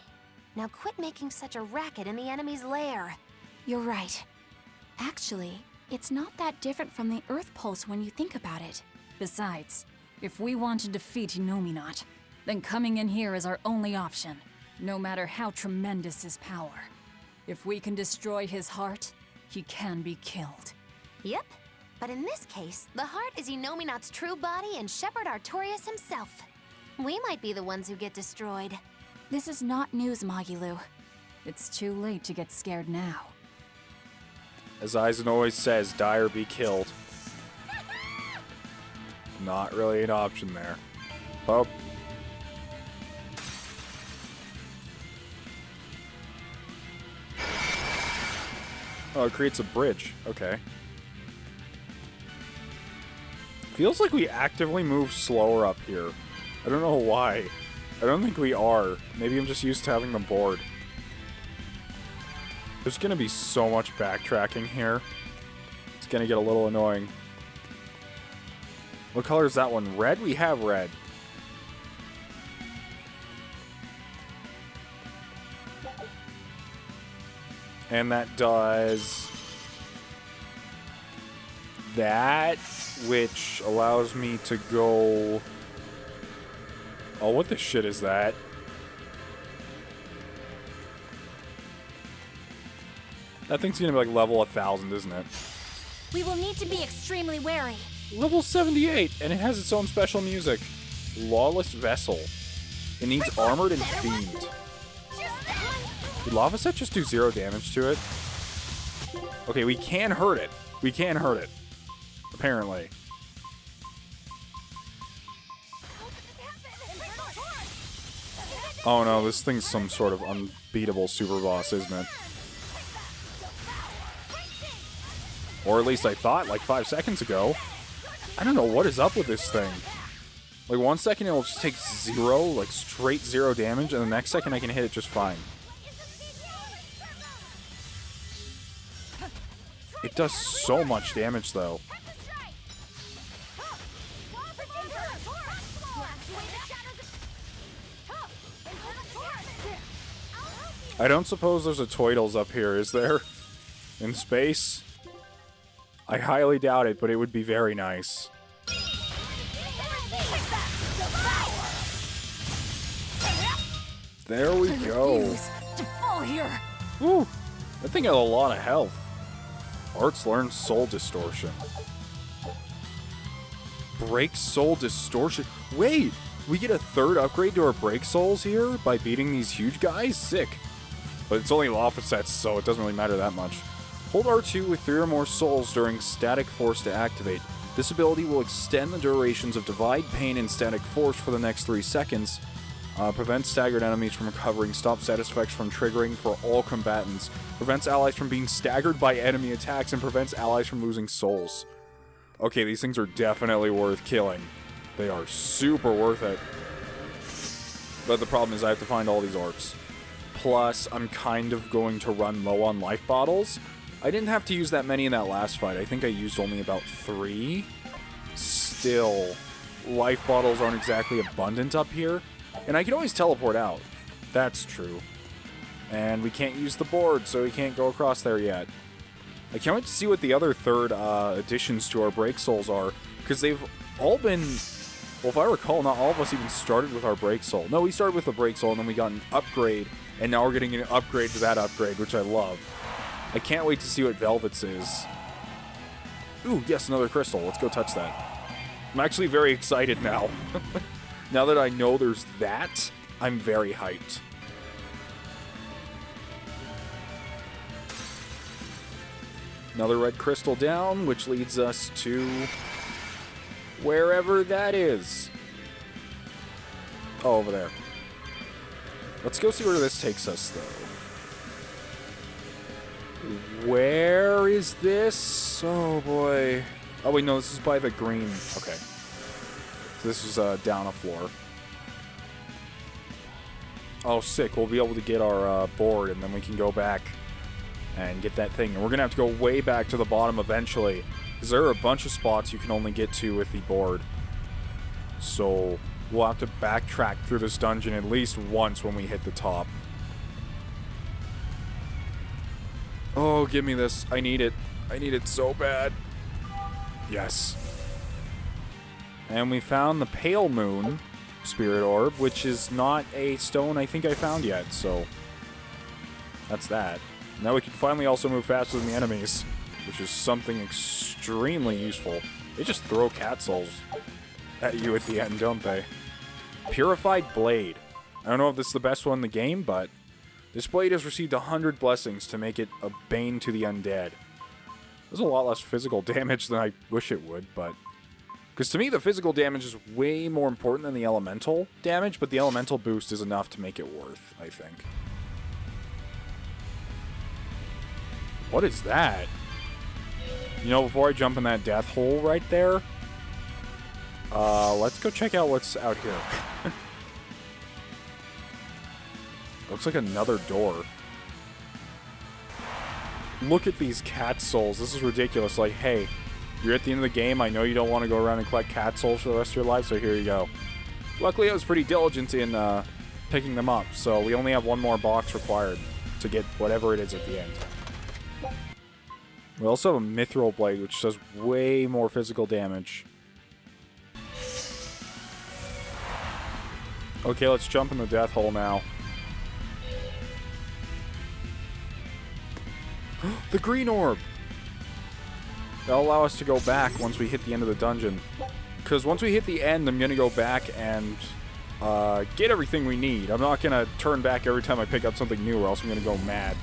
[SPEAKER 4] Now quit making such a racket in the enemy's lair.
[SPEAKER 3] You're right. Actually, it's not that different from the Earth Pulse when you think about it.
[SPEAKER 9] Besides, if we want to defeat Inominat, then coming in here is our only option, no matter how tremendous his power. If we can destroy his heart, he can be killed.
[SPEAKER 4] Yep, but in this case, the heart is Inominat's true body and Shepherd Artorias himself. We might be the ones who get destroyed.
[SPEAKER 3] This is not news, Magilu.
[SPEAKER 9] It's too late to get scared now.
[SPEAKER 1] As Eisen always says, die or be killed. Not really an option there. Oh. Oh, it creates a bridge. Okay. Feels like we actively move slower up here. I don't know why. I don't think we are. Maybe I'm just used to having them bored. There's gonna be so much backtracking here. It's gonna get a little annoying. What color is that one? Red? We have red. And that does that, which allows me to go... Oh, what the shit is that? That thing's gonna be like level 1000, isn't it?
[SPEAKER 3] We will need to be extremely wary.
[SPEAKER 1] Level 78, and it has its own special music. Lawless Vessel. It needs Armored and Fiend. Did Lava Set just do 0 damage to it? Okay, we can hurt it. We can hurt it. Apparently. Oh no, this thing's some sort of unbeatable super boss, isn't it? Or at least I thought like 5 seconds ago. I don't know what is up with this thing. Like 1 second it'll just take 0, like straight 0 damage, and the next second I can hit it just fine. It does so much damage though. I don't suppose there's a Toidles up here, is there? In space? I highly doubt it, but it would be very nice. There we go.
[SPEAKER 9] To fall here.
[SPEAKER 1] Woo! That thing had a lot of health. Arts learns Soul Distortion. Break Soul Distortion. Wait! We get a 3rd upgrade to our Break Souls here by beating these huge guys? Sick. But it's only Lava Sets, so it doesn't really matter that much. Hold R2 with 3 or more souls during Static Force to activate. This ability will extend the durations of Divide, Pain, and Static Force for the next 3 seconds. Prevents staggered enemies from recovering, stops status effects from triggering for all combatants, prevents allies from being staggered by enemy attacks, and prevents allies from losing souls. Okay, these things are definitely worth killing. They are super worth it. But the problem is I have to find all these orbs. Plus, I'm kind of going to run low on life bottles. I didn't have to use that many in that last fight. I think I used only about 3. Still, life bottles aren't exactly abundant up here. And I can always teleport out. That's true. And we can't use the board, so we can't go across there yet. I can't wait to see what the other 3rd additions to our Break Souls are. Because they've all been... Well, if I recall, not all of us even started with our Break Soul. No, we started with the Break Soul, and then we got an upgrade. And now we're getting an upgrade to that upgrade, which I love. I can't wait to see what Velvet's is. Ooh, yes, another crystal. Let's go touch that. I'm actually very excited now. Now that I know there's that, I'm very hyped. Another red crystal down, which leads us to wherever that is. Oh, over there. Let's go see where this takes us, though. Where is this? Oh, boy. Oh, wait, no, this is by the green. Okay. So this is down a floor. Oh, sick. We'll be able to get our board, and then we can go back and get that thing. And we're going to have to go way back to the bottom eventually, because there are a bunch of spots you can only get to with the board. So we'll have to backtrack through this dungeon at least once when we hit the top. Oh, give me this. I need it. I need it so bad. Yes. And we found the Pale Moon Spirit Orb, which is not a stone I think I found yet, so that's that. Now we can finally also move faster than the enemies, which is something extremely useful. They just throw cat souls at you at the end, don't they? Purified Blade. I don't know if this is the best one in the game, but this blade has received 100 blessings to make it a bane to the undead. There's a lot less physical damage than I wish it would, but because to me, the physical damage is way more important than the elemental damage, but the elemental boost is enough to make it worth, I think. What is that? You know, before I jump in that death hole right there, let's go check out what's out here. Looks like another door. Look at these cat souls. This is ridiculous. Like, hey, you're at the end of the game. I know you don't want to go around and collect cat souls for the rest of your life, so here you go. Luckily, I was pretty diligent in picking them up, so we only have one more box required to get whatever it is at the end. We also have a Mithril Blade, which does way more physical damage. Okay, let's jump in the death hole now. The green orb! That'll allow us to go back once we hit the end of the dungeon. Because once we hit the end, I'm going to go back and get everything we need. I'm not going to turn back every time I pick up something new, or else I'm going to go mad.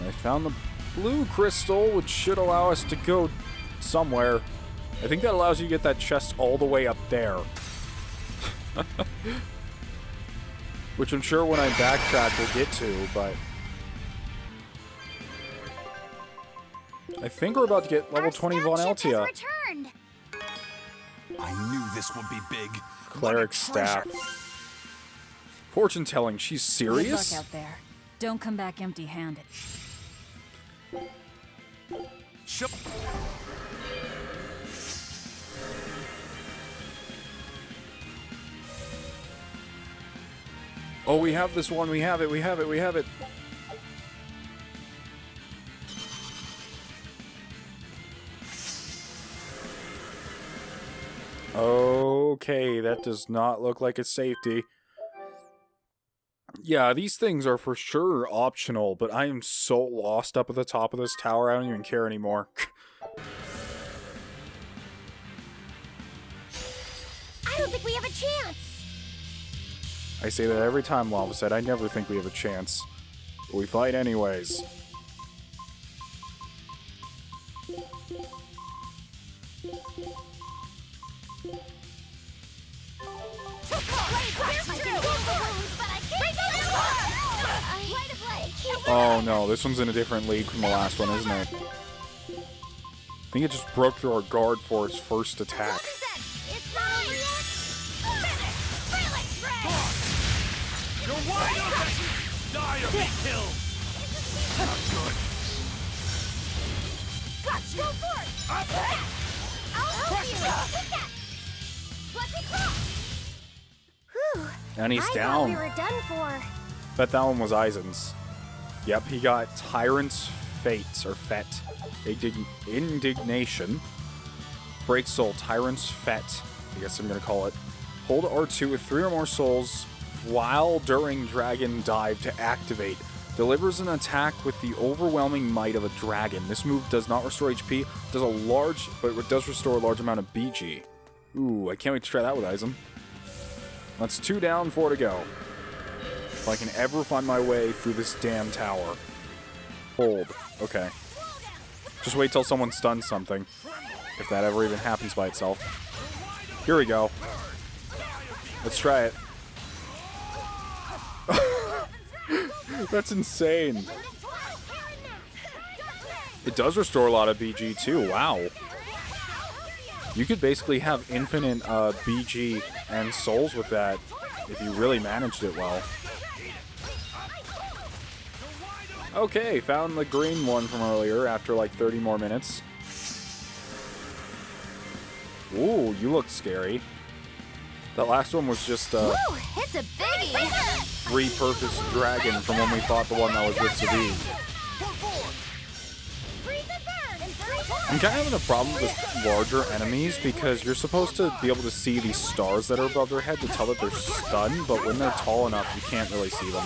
[SPEAKER 1] I found the blue crystal, which should allow us to go somewhere. I think that allows you to get that chest all the way up there. Which I'm sure when I backtrack we'll get to, but I think we're about to get level 20 Von Altia.
[SPEAKER 5] I knew this would be big.
[SPEAKER 1] Cleric staff. Fortune telling, she's serious?
[SPEAKER 9] Good luck out there. Don't come back empty-handed.
[SPEAKER 1] Oh, we have this one. We have it. We have it. We have it. Okay, that does not look like it's safety. Yeah, these things are for sure optional, but I am so lost up at the top of this tower, I don't even care anymore.
[SPEAKER 10] I don't think we have a chance.
[SPEAKER 1] I say that every time, Lava said. I never think we have a chance. But we fight anyways. Oh no, this one's in a different league from the last one, isn't it? I think it just broke through our guard for its first attack.
[SPEAKER 11] You're wide open! Die or be killed! Not good.
[SPEAKER 10] Gotcha. Go for it! I'll help you! Take that! Let's Whew.
[SPEAKER 1] And he's
[SPEAKER 10] I
[SPEAKER 1] down.
[SPEAKER 10] thought we were done for.
[SPEAKER 1] Bet that one was Eisen's. Yep, he got Tyrant's Fate, or Fet. Indignation. Break Soul, Tyrant's Fet, I guess I'm gonna call it. Hold R2 with 3 or more souls while during Dragon Dive to activate. Delivers an attack with the overwhelming might of a dragon. This move does not restore HP, but it does restore a large amount of BG. Ooh, I can't wait to try that with Eisen. That's 2 down, 4 to go. If I can ever find my way through this damn tower. Hold. Okay. Just wait till someone stuns something. If that ever even happens by itself. Here we go. Let's try it. That's insane. It does restore a lot of BG too. Wow. You could basically have infinite BG and souls with that if you really managed it well. Okay, found the green one from earlier after like 30 more minutes. Ooh, you look scary. That last one was just
[SPEAKER 4] Woo, it's a biggie!
[SPEAKER 1] repurposed dragon from when we fought the one that was with Sabine. I'm kind of having a problem with larger enemies because you're supposed to be able to see these stars that are above their head to tell that they're stunned, but when they're tall enough, you can't really see them.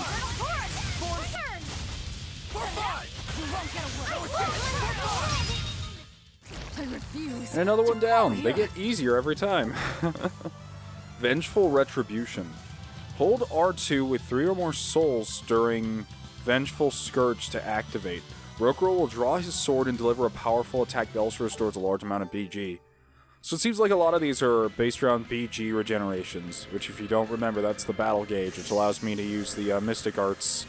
[SPEAKER 1] And another one down. They get easier every time. Vengeful Retribution. Hold R2 with 3 or more souls during Vengeful Scourge to activate. Rokuro will draw his sword and deliver a powerful attack that also restores a large amount of BG. So it seems like a lot of these are based around BG regenerations, which if you don't remember, that's the battle gauge, which allows me to use the Mystic Arts.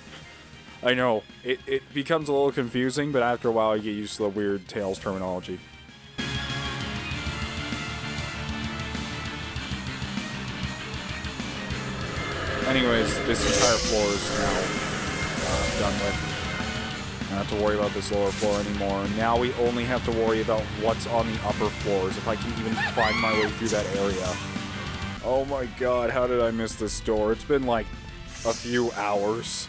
[SPEAKER 1] I know, it becomes a little confusing, but after a while you get used to the weird Tales terminology. Anyways, this entire floor is now done with. I don't have to worry about this lower floor anymore. Now we only have to worry about what's on the upper floors, if I can even find my way through that area. Oh my god, how did I miss this door? It's been like a few hours.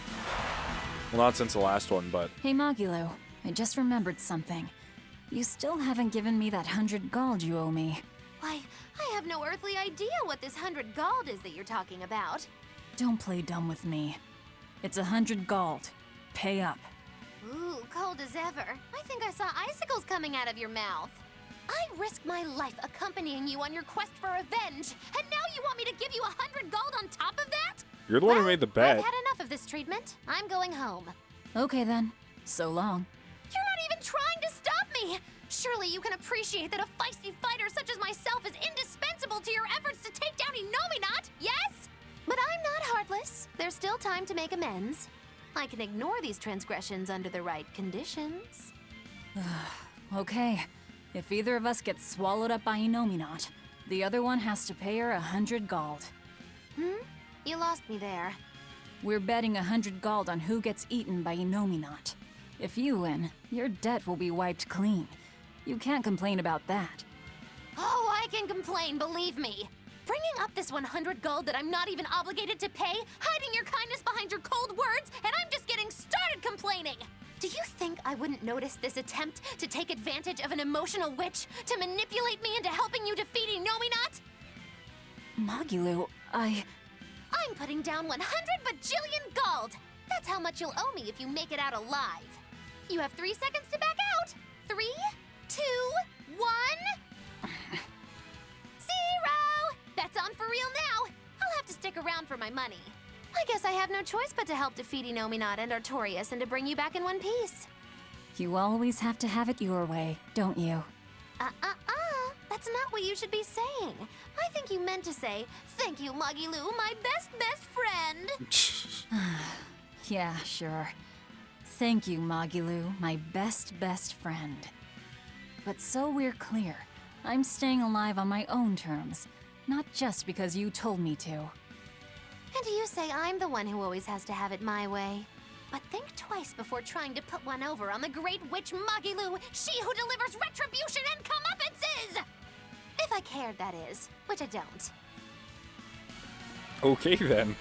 [SPEAKER 1] Well, not since the last one, but...
[SPEAKER 9] Hey, Magilo, I just remembered something. You still haven't given me that 100 gold you owe me.
[SPEAKER 4] Why, I have no earthly idea what this 100 gold is that you're talking about.
[SPEAKER 9] Don't play dumb with me. It's 100 gold. Pay up.
[SPEAKER 4] Ooh, cold as ever. I think I saw icicles coming out of your mouth. I risked my life accompanying you on your quest for revenge, and now you want me to give you 100 gold on top of that?
[SPEAKER 1] You're the one who made the bet.
[SPEAKER 4] I've had enough of this treatment. I'm going home.
[SPEAKER 9] Okay then. So long.
[SPEAKER 4] You're not even trying to stop me! Surely you can appreciate that a feisty fighter such as myself is indispensable to your efforts to take down Inominat, yes? But I'm not heartless. There's still time to make amends. I can ignore these transgressions under the right conditions.
[SPEAKER 9] Okay. If either of us gets swallowed up by Inominat, the other one has to pay her 100 gold.
[SPEAKER 4] You lost me there.
[SPEAKER 9] We're betting 100 gold on who gets eaten by Inominat. If you win, your debt will be wiped clean. You can't complain about that.
[SPEAKER 4] Oh, I can complain, believe me. Bringing up this 100 gold that I'm not even obligated to pay, hiding your kindness behind your cold words, and I'm just getting started complaining. Do you think I wouldn't notice this attempt to take advantage of an emotional witch to manipulate me into helping you defeat Inominat?
[SPEAKER 9] Magilu,
[SPEAKER 4] I'm putting down 100 bajillion gold. That's how much you'll owe me if you make it out alive. You have 3 seconds to back out. 3, 2, 1... 0! That's on for real now. I'll have to stick around for my money. I guess I have no choice but to help defeat Inominat and Artorias and to bring you back in one piece.
[SPEAKER 9] you always have to have it your way, don't you?
[SPEAKER 4] That's not what you should be saying. I think you meant to say, thank you, Magilu, my best friend.
[SPEAKER 9] Yeah, sure. Thank you, Magilu, my best friend. But so we're clear, I'm staying alive on my own terms, not just because you told me to.
[SPEAKER 4] And you say I'm the one who always has to have it my way. But think twice before trying to put one over on the great witch Magilu, she who delivers retribution and comeuppances! If I cared, that is, which I don't.
[SPEAKER 1] Okay, then.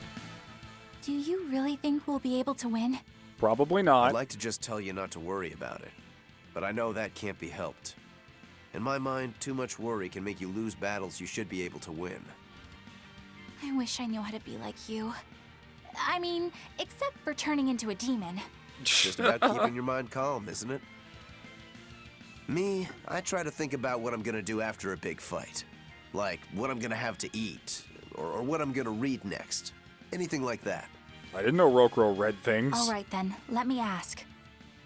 [SPEAKER 3] Do you really think we'll be able to win?
[SPEAKER 1] Probably not.
[SPEAKER 2] I'd like to just tell you not to worry about it, but I know that can't be helped. In my mind, too much worry can make you lose battles you should be able to win.
[SPEAKER 3] I wish I knew how to be like you. I mean, except for turning into a demon.
[SPEAKER 2] It's just about keeping your mind calm, isn't it? Me, I try to think about what I'm gonna do after a big fight. Like, what I'm gonna have to eat, or what I'm gonna read next. Anything like that.
[SPEAKER 1] I didn't know Rokuro read things.
[SPEAKER 3] All right then, let me ask.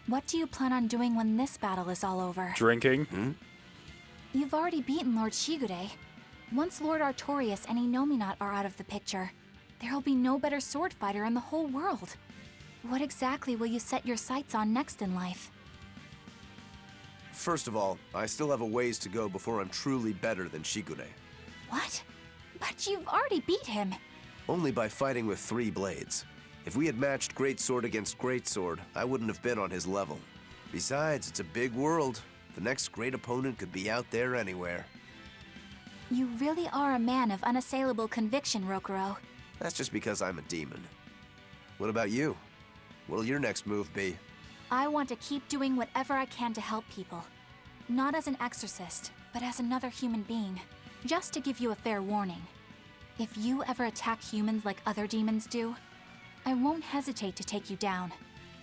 [SPEAKER 3] What do you plan on doing when this battle is all over?
[SPEAKER 1] Drinking.
[SPEAKER 3] You've already beaten Lord Shigude. Once Lord Artorias and Inominat are out of the picture, there'll be no better sword fighter in the whole world. What exactly will you set your sights on next in life?
[SPEAKER 2] First of all, I still have a ways to go before I'm truly better than Shigude.
[SPEAKER 3] What? But you've already beat him.
[SPEAKER 2] Only by fighting with 3 blades. If we had matched greatsword against greatsword, I wouldn't have been on his level. Besides, it's a big world. The next great opponent could be out there anywhere.
[SPEAKER 3] You really are a man of unassailable conviction, Rokuro.
[SPEAKER 2] That's just because I'm a demon. What about you? What'll your next move be?
[SPEAKER 3] I want to keep doing whatever I can to help people. Not as an exorcist, but as another human being. Just to give you a fair warning. If you ever attack humans like other demons do, I won't hesitate to take you down.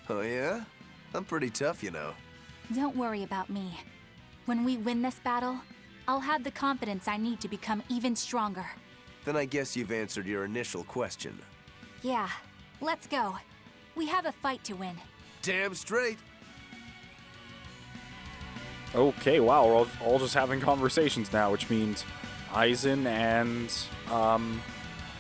[SPEAKER 2] Oh yeah? I'm pretty tough, you know.
[SPEAKER 3] Don't worry about me. When we win this battle, I'll have the confidence I need to become even stronger.
[SPEAKER 2] Then I guess you've answered your initial question.
[SPEAKER 3] Yeah, let's go. We have a fight to win.
[SPEAKER 2] Damn straight.
[SPEAKER 1] Okay, wow, we're all just having conversations now, which means Aizen and,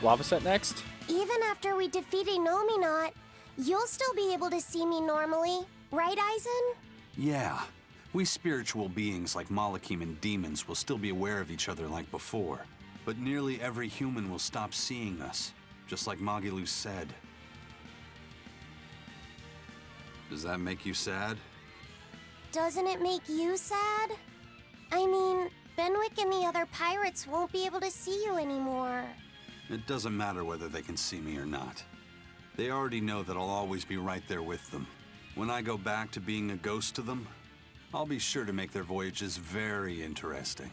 [SPEAKER 1] Lavaset next?
[SPEAKER 10] Even after we defeat Inominat, you'll still be able to see me normally, right, Aizen?
[SPEAKER 5] Yeah. We spiritual beings like Malakim and demons will still be aware of each other like before. But nearly every human will stop seeing us, just like Magilu said. Does that make you sad?
[SPEAKER 10] Doesn't it make you sad? I mean, Benwick and the other pirates won't be able to see you anymore.
[SPEAKER 5] It doesn't matter whether they can see me or not. They already know that I'll always be right there with them. When I go back to being a ghost to them, I'll be sure to make their voyages very interesting.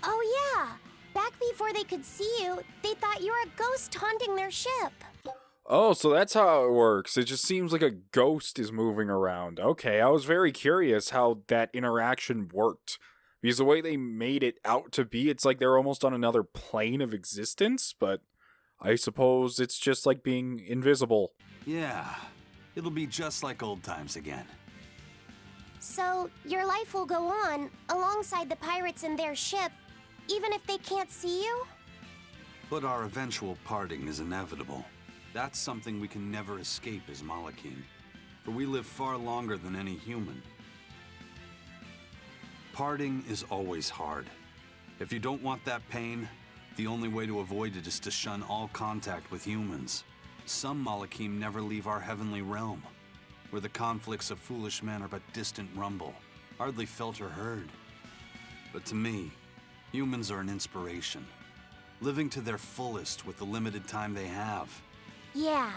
[SPEAKER 10] Oh yeah! Back before they could see you, they thought you were a ghost haunting their ship.
[SPEAKER 1] Oh, so that's how it works. It just seems like a ghost is moving around. Okay, I was very curious how that interaction worked. Because the way they made it out to be, it's like they're almost on another plane of existence, but I suppose it's just like being invisible.
[SPEAKER 5] Yeah, it'll be just like old times again.
[SPEAKER 10] So, your life will go on, alongside the pirates and their ship, even if they can't see you?
[SPEAKER 5] But our eventual parting is inevitable. That's something we can never escape as Malakim, for we live far longer than any human. Parting is always hard. If you don't want that pain, the only way to avoid it is to shun all contact with humans. Some Malakim never leave our heavenly realm, where the conflicts of foolish men are but distant rumble, hardly felt or heard. But to me, humans are an inspiration, living to their fullest with the limited time they have.
[SPEAKER 10] Yeah.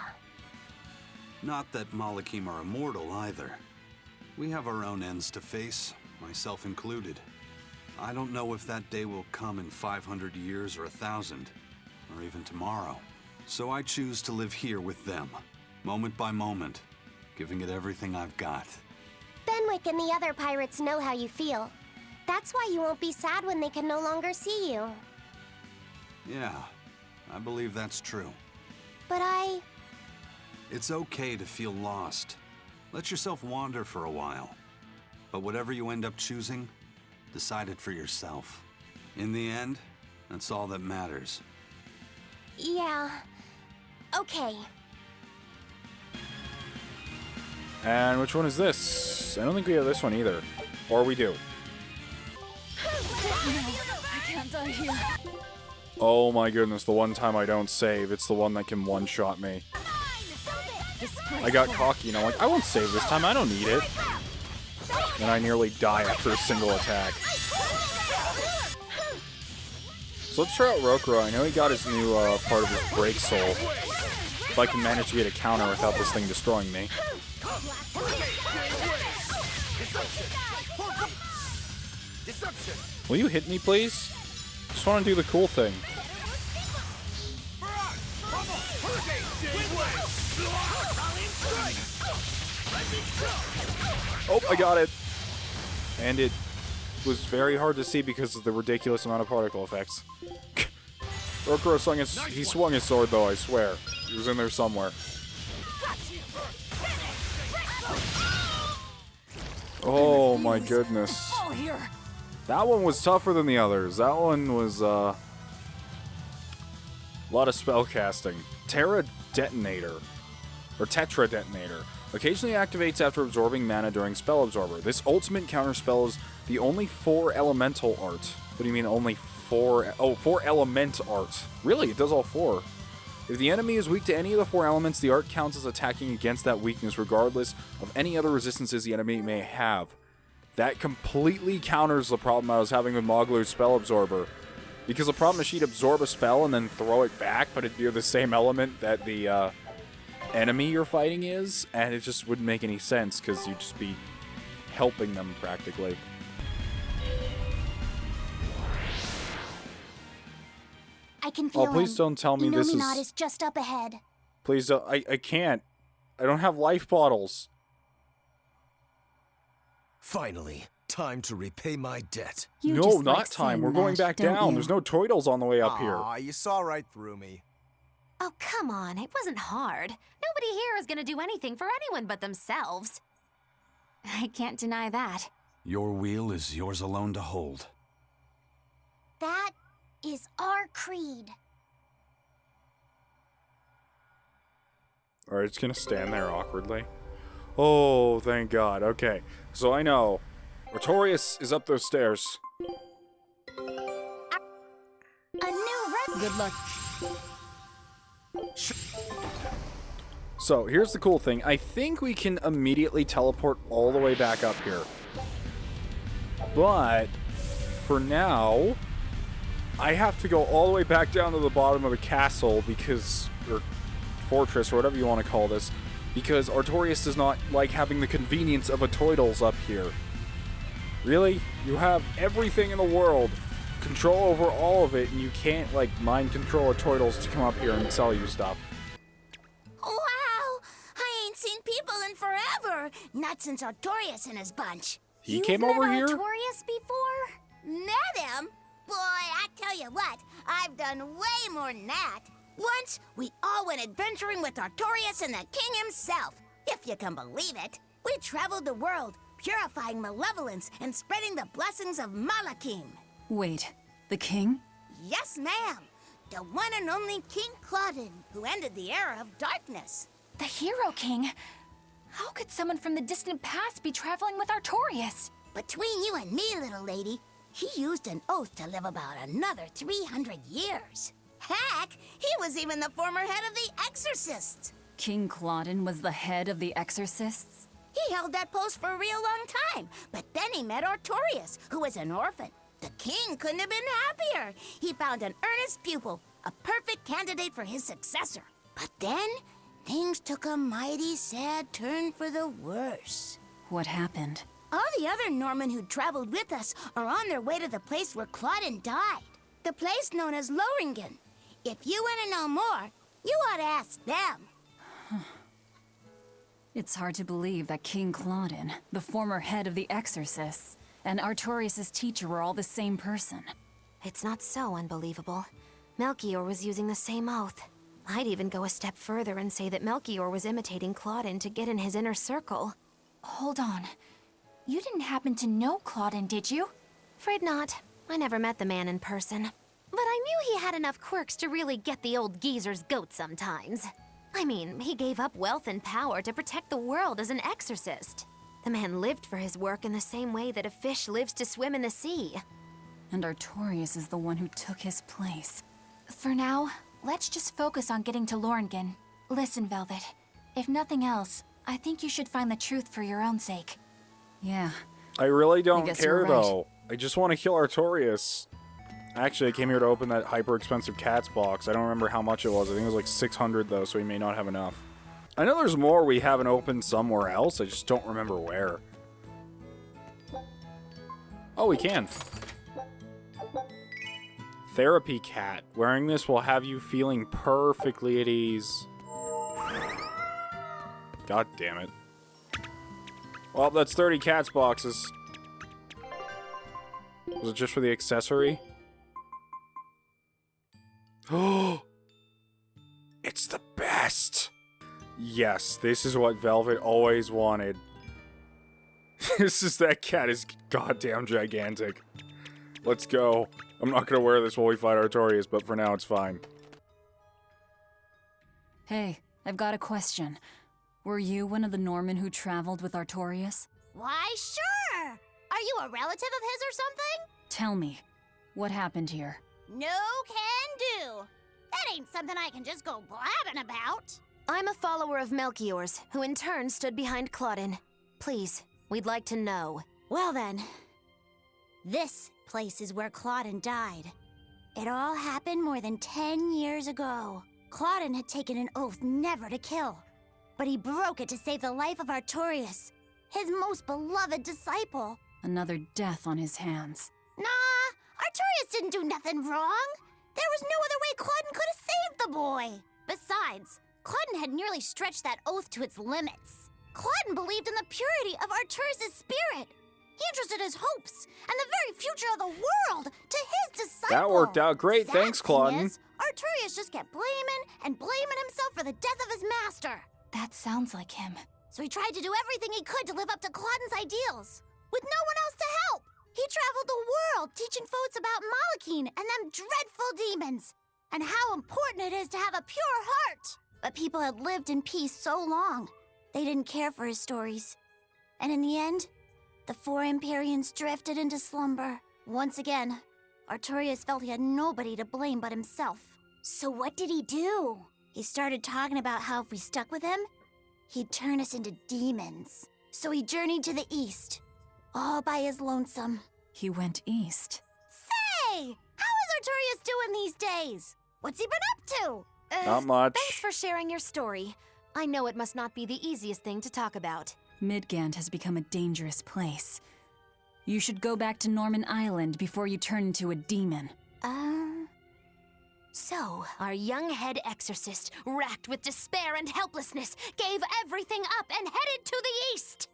[SPEAKER 5] Not that Malakim are immortal either. We have our own ends to face, myself included. I don't know if that day will come in 500 years or 1,000, or even tomorrow. So I choose to live here with them, moment by moment, giving it everything I've got.
[SPEAKER 10] Benwick and the other pirates know how you feel. That's why you won't be sad when they can no longer see you.
[SPEAKER 5] Yeah, I believe that's true.
[SPEAKER 10] But
[SPEAKER 5] It's okay to feel lost. Let yourself wander for a while. But whatever you end up choosing, decide it for yourself. In the end, that's all that matters.
[SPEAKER 10] Yeah. Okay.
[SPEAKER 1] And which one is this? I don't think we have this one either. Or we do.
[SPEAKER 9] I can't die here.
[SPEAKER 1] Oh my goodness, the one time I don't save, it's the one that can one-shot me. I got cocky and I'm like, I won't save this time, I don't need it. And I nearly die after a single attack. So let's try out Rokuro. I know he got his new part of his break soul. If I can manage to get a counter without this thing destroying me. Will you hit me, please? Just want to do the cool thing. Oh, I got it. And it was very hard to see because of the ridiculous amount of particle effects. Rokuro swung his sword, though, I swear. He was in there somewhere. my
[SPEAKER 9] Use
[SPEAKER 1] goodness.
[SPEAKER 9] all here.
[SPEAKER 1] That one was tougher than the others. That one was, a lot of spell casting. Terra Detonator. Or Tetra Detonator. Occasionally activates after absorbing mana during Spell Absorber. This ultimate counterspell is the only 4 elemental art. What do you mean only 4? Oh, 4 element art. Really? It does all 4. If the enemy is weak to any of the 4 elements, the art counts as attacking against that weakness regardless of any other resistances the enemy may have. That completely counters the problem I was having with Moglu's Spell Absorber. Because the problem is she'd absorb a spell and then throw it back, but it'd be the same element that the enemy you're fighting is, and it just wouldn't make any sense because you'd just be helping them practically.
[SPEAKER 10] I can feel
[SPEAKER 1] Oh, please
[SPEAKER 10] him.
[SPEAKER 1] don't tell me this
[SPEAKER 10] Innominat
[SPEAKER 1] is...
[SPEAKER 10] is just up ahead.
[SPEAKER 1] Please don't... I can't. I don't have life bottles.
[SPEAKER 2] Finally, time to repay my debt.
[SPEAKER 9] You
[SPEAKER 1] No,
[SPEAKER 9] just
[SPEAKER 1] not
[SPEAKER 9] like
[SPEAKER 1] time.
[SPEAKER 9] saying
[SPEAKER 1] We're going
[SPEAKER 9] that,
[SPEAKER 1] back
[SPEAKER 9] don't
[SPEAKER 1] down.
[SPEAKER 9] you?
[SPEAKER 1] There's no Toidles on the way up here.
[SPEAKER 2] Aw, you saw right through me.
[SPEAKER 4] Oh, come on, it wasn't hard. Nobody here is gonna do anything for anyone but themselves.
[SPEAKER 3] I can't deny that.
[SPEAKER 5] Your wheel is yours alone to hold.
[SPEAKER 10] That is our creed.
[SPEAKER 1] Alright, it's gonna stand there awkwardly. Oh, thank God. Okay, so I know. Artorias is up those stairs.
[SPEAKER 10] A new red.
[SPEAKER 9] Good luck.
[SPEAKER 1] So, here's the cool thing. I think we can immediately teleport all the way back up here. But, for now, I have to go all the way back down to the bottom of the castle because... or fortress, or whatever you want to call this, because Artorias does not like having the convenience of a Toidles up here. Really? You have everything in the world, control over all of it, and you can't, like, mind control a Toidles to come up here and sell you stuff.
[SPEAKER 10] Wow! I ain't seen people in forever. Not since Artorias and his bunch.
[SPEAKER 1] He came over here?
[SPEAKER 10] Artorias before? Met him? Boy, I tell you what, I've done way more than that. Once, we all went adventuring with Artorias and the king himself. If you can believe it. We traveled the world, purifying malevolence and spreading the blessings of Malakim.
[SPEAKER 9] Wait, the king?
[SPEAKER 10] Yes, ma'am. The one and only King Claudin, who ended the era of darkness.
[SPEAKER 3] The Hero King? How could someone from the distant past be traveling with Artorias?
[SPEAKER 10] Between you and me, little lady, he used an oath to live about another 300 years. Heck, he was even the former head of the Exorcists.
[SPEAKER 9] King Claudin was the head of the Exorcists?
[SPEAKER 10] He held that post for a real long time, but then he met Artorias, who was an orphan. The king couldn't have been happier. He found an earnest pupil, a perfect candidate for his successor. But then, things took a mighty sad turn for the worse.
[SPEAKER 9] What happened?
[SPEAKER 10] All the other Norman who traveled with us are on their way to the place where Claudin died. The place known as Loringen. If you want to know more, you ought to ask them.
[SPEAKER 9] It's hard to believe that King Claudin, the former head of the Exorcists, and Artorias' teacher were all the same person.
[SPEAKER 4] It's not so unbelievable. Melchior was using the same oath. I'd even go a step further and say that Melchior was imitating Claudin to get in his inner circle.
[SPEAKER 3] Hold on. You didn't happen to know Claudin, did you?
[SPEAKER 4] Afraid not. I never met the man in person. But I knew he had enough quirks to really get the old geezer's goat sometimes. I mean, he gave up wealth and power to protect the world as an exorcist. The man lived for his work in the same way that a fish lives to swim in the sea.
[SPEAKER 9] And Artorias is the one who took his place.
[SPEAKER 3] For now, let's just focus on getting to Loringen. Listen, Velvet. If nothing else, I think you should find the truth for your own sake.
[SPEAKER 9] Yeah.
[SPEAKER 1] I really don't
[SPEAKER 9] guess
[SPEAKER 1] care,
[SPEAKER 9] you're right.
[SPEAKER 1] though. I just want to kill Artorias. Actually, I came here to open that hyper-expensive cat's box. I don't remember how much it was. I think it was like 600, though, so we may not have enough. I know there's more we haven't opened somewhere else. I just don't remember where. Oh, we can. Therapy cat. Wearing this will have you feeling perfectly at ease. God damn it. Well, that's 30 cat's boxes. Was it just for the accessory? Oh! It's the best! Yes, this is what Velvet always wanted. That cat is goddamn gigantic. Let's go. I'm not gonna wear this while we fight Artorias, but for now it's fine.
[SPEAKER 9] Hey, I've got a question. Were you one of the Norman who traveled with Artorias?
[SPEAKER 10] Why, sure! Are you a relative of his or something?
[SPEAKER 9] Tell me, what happened here?
[SPEAKER 10] No can do. That ain't something I can just go blabbing about.
[SPEAKER 4] I'm a follower of Melchior's, who in turn stood behind Claudin. Please, we'd like to know.
[SPEAKER 10] Well then, this place is where Claudin died. It all happened more than 10 years ago. Claudin had taken an oath never to kill, but he broke it to save the life of Artorias, his most beloved disciple.
[SPEAKER 9] Another death on his hands.
[SPEAKER 10] Nah, Artorias didn't do nothing wrong. There was no other way Claudin could have saved the boy. Besides, Claudin had nearly stretched that oath to its limits. Claudin believed in the purity of Artorias' spirit. He entrusted his hopes and the very future of the world to his disciple.
[SPEAKER 1] That worked out great.
[SPEAKER 10] Sad
[SPEAKER 1] Thanks,
[SPEAKER 10] thing
[SPEAKER 1] Claudin.
[SPEAKER 10] is, Artorias just kept blaming and blaming himself for the death of his master.
[SPEAKER 3] That sounds like him.
[SPEAKER 10] So he tried to do everything he could to live up to Claudin's ideals, with no one else to help. He traveled the world teaching folks about Malakim and them dreadful demons, and how important it is to have a pure heart. But people had lived in peace so long, they didn't care for his stories. And in the end, the 4 Imperians drifted into slumber. Once again, Artorias felt he had nobody to blame but himself. So what did he do? He started talking about how if we stuck with him, he'd turn us into demons. So he journeyed to the east, all by his lonesome.
[SPEAKER 9] He went east.
[SPEAKER 10] Say! How is Artorias doing these days? What's he been up to?
[SPEAKER 1] Not much.
[SPEAKER 4] Thanks for sharing your story. I know it must not be the easiest thing to talk about.
[SPEAKER 9] Midgand has become a dangerous place. You should go back to Norman Island before you turn into a demon.
[SPEAKER 4] So, our young head exorcist, racked with despair and helplessness, gave everything up and headed to the east.